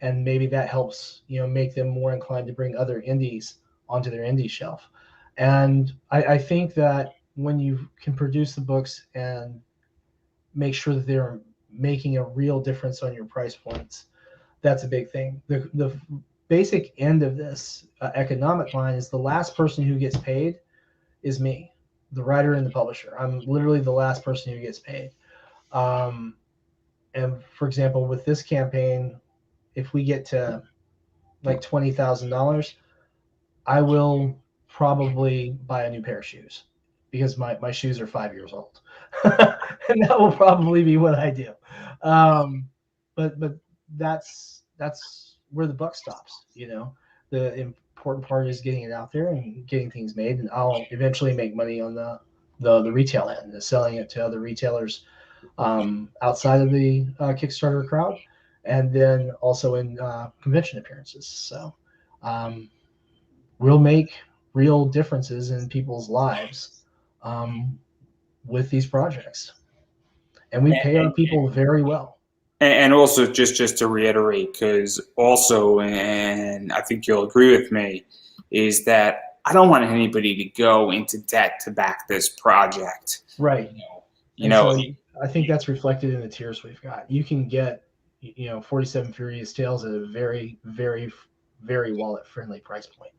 and maybe that helps make them more inclined to bring other indies onto their indie shelf. And I think that when you can produce the books and make sure that they're making a real difference on your price points, that's a big thing. The basic end of this economic line is the last person who gets paid is me, the writer and the publisher. I'm literally the last person who gets paid. Um, and for example, with this campaign, if we get to like $20,000, I will probably buy a new pair of shoes because my shoes are 5 years old, and that will probably be what I do. Um, but that's where the buck stops. The important part is getting it out there and getting things made, and I'll eventually make money on the retail end, selling it to other retailers outside of the Kickstarter crowd, and then also in convention appearances. So um, we'll make real differences in people's lives um, with these projects, and we pay our people very well. And also, just to reiterate, because also, and I think you'll agree with me, is that I don't want anybody to go into debt to back this project. Right. You And know, so I think that's reflected in the tiers we've got. You can get 47 Furious Tales at a very, very, very wallet friendly price point.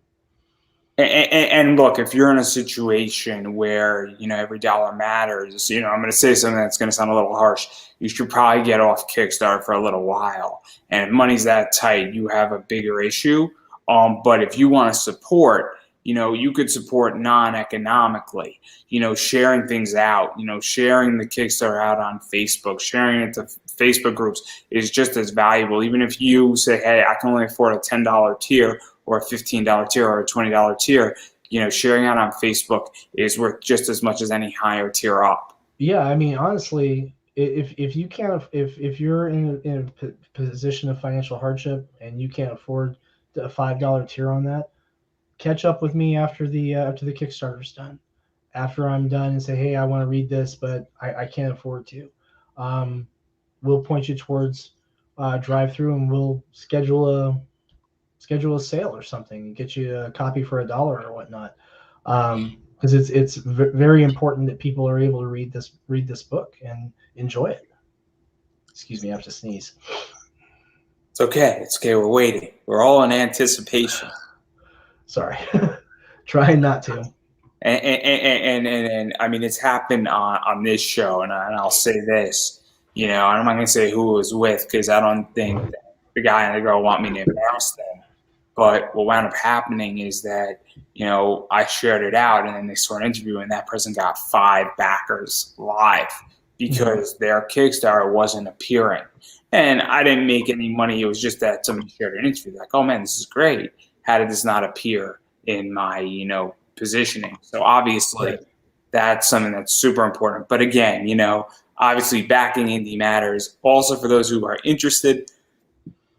and look, if you're in a situation where every dollar matters, I'm going to say something that's going to sound a little harsh. You should probably get off Kickstarter for a little while. And if money's that tight, you have a bigger issue. But if you want to support, you could support non-economically. Sharing things out. Sharing the Kickstarter out on Facebook, sharing it to Facebook groups is just as valuable. Even if you say, "Hey, I can only afford a $10 tier." Or a $15 tier or a $20 tier, sharing out on Facebook is worth just as much as any higher tier up. Yeah, I mean, honestly, if you can't, if you're in a position of financial hardship and you can't afford a $5 tier on that, catch up with me after the Kickstarter's done. After I'm done and say, hey, I want to read this, but I can't afford to. We'll point you towards drive through, and we'll schedule a sale or something and get you a copy for $1 or whatnot. Because it's very important that people are able to read this book and enjoy it. Excuse me, I have to sneeze. It's okay. It's okay. We're waiting. We're all in anticipation. Sorry, trying not to. And I mean, it's happened on this show, and I'll say this, and I'm not going to say who it was with because I don't think that the guy and the girl want me to embarrass them. But what wound up happening is that, I shared it out and then they saw an interview and that person got 5 backers live because their Kickstarter wasn't appearing. And I didn't make any money. It was just that somebody shared an interview. Like, oh man, this is great. How did this not appear in my, positioning? So obviously that's something that's super important. But again, obviously backing indie matters. Also for those who are interested,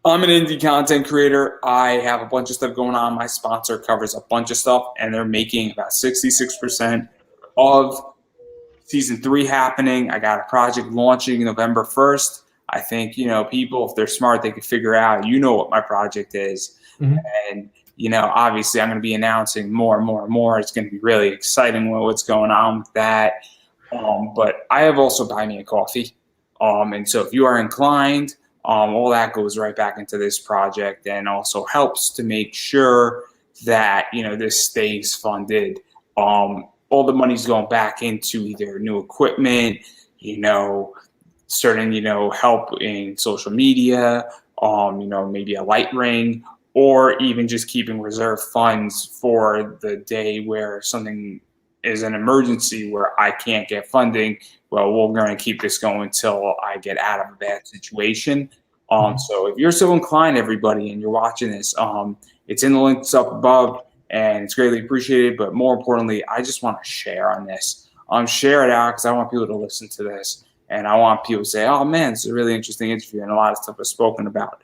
I'm an indie content creator. I have a bunch of stuff going on. My sponsor covers a bunch of stuff, and they're making about 66% of season 3 happening. I got a project launching November 1st. I think, people, if they're smart, they can figure out, what my project is. Mm-hmm. And, obviously I'm going to be announcing more and more and more. It's going to be really exciting what's going on with that. But I have also Buy Me a Coffee. And so if you are inclined, all that goes right back into this project and also helps to make sure that, this stays funded. All the money's going back into either new equipment, certain, help in social media, maybe a light ring, or even just keeping reserve funds for the day where something is an emergency where I can't get funding. Well, we're going to keep this going until I get out of a bad situation. So if you're so inclined, everybody, and you're watching this, it's in the links up above, and it's greatly appreciated. But more importantly, I just want to share on this. Share it out because I want people to listen to this, and I want people to say, "Oh man, it's a really interesting interview," and a lot of stuff is spoken about.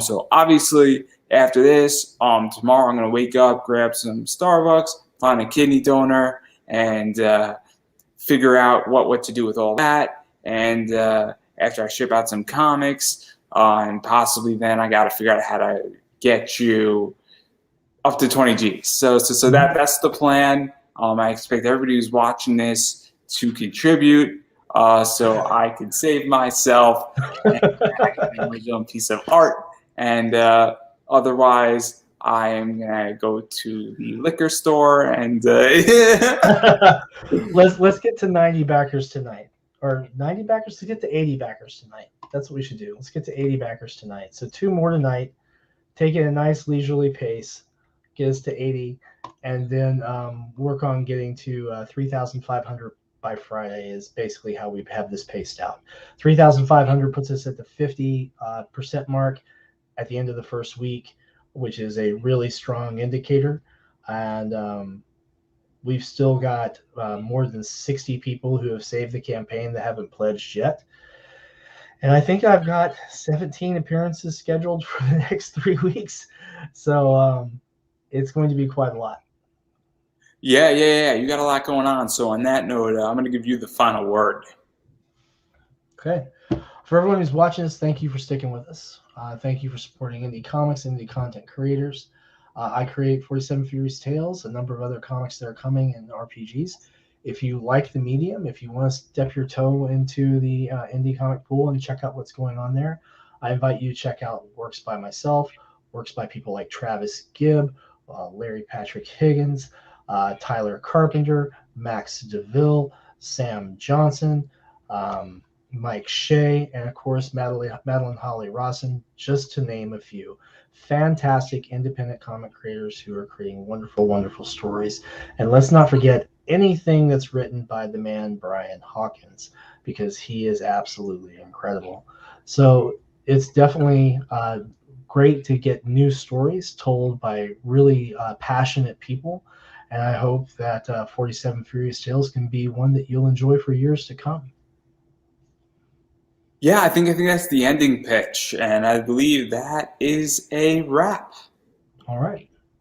So obviously, after this, tomorrow I'm going to wake up, grab some Starbucks, find a kidney donor, and figure out what to do with all that. And after I ship out some comics, and possibly then I got to figure out how to get you up to 20 G's. So that's the plan. I expect everybody who's watching this to contribute, so I can save myself and I can make my own piece of art. And otherwise, I am gonna go to the liquor store and let's get to 90 backers tonight, or 90 backers to get to 80 backers tonight. That's what we should do. Let's get to 80 backers tonight. So 2 more tonight. Take it at a nice leisurely pace. Get us to 80, and then work on getting to 3,500 by Friday is basically how we have this paced out. 3,500 puts us at the 50% mark at the end of the first week, which is a really strong indicator. And we've still got more than 60 people who have saved the campaign that haven't pledged yet. And I think I've got 17 appearances scheduled for the next 3 weeks. So it's going to be quite a lot. Yeah. You got a lot going on. So on that note, I'm going to give you the final word. Okay. For everyone who's watching this, thank you for sticking with us. Thank you for supporting indie comics, indie content creators. I create 47 Furious Tales, a number of other comics that are coming, and RPGs. If you like the medium, if you want to step your toe into the indie comic pool and check out what's going on there, I invite you to check out works by myself, works by people like Travis Gibb, Larry Patrick Higgins, Tyler Carpenter, Max DeVille, Sam Johnson, Mike Shea, and of course Madeline Holly Rawson, just to name a few. Fantastic independent comic creators who are creating wonderful, wonderful stories. And let's not forget anything that's written by the man Brian Hawkins, because he is absolutely incredible. So it's definitely great to get new stories told by really passionate people. And I hope that 47 Furious Tales can be one that you'll enjoy for years to come. Yeah, I think that's the ending pitch, and I believe that is a wrap. All right.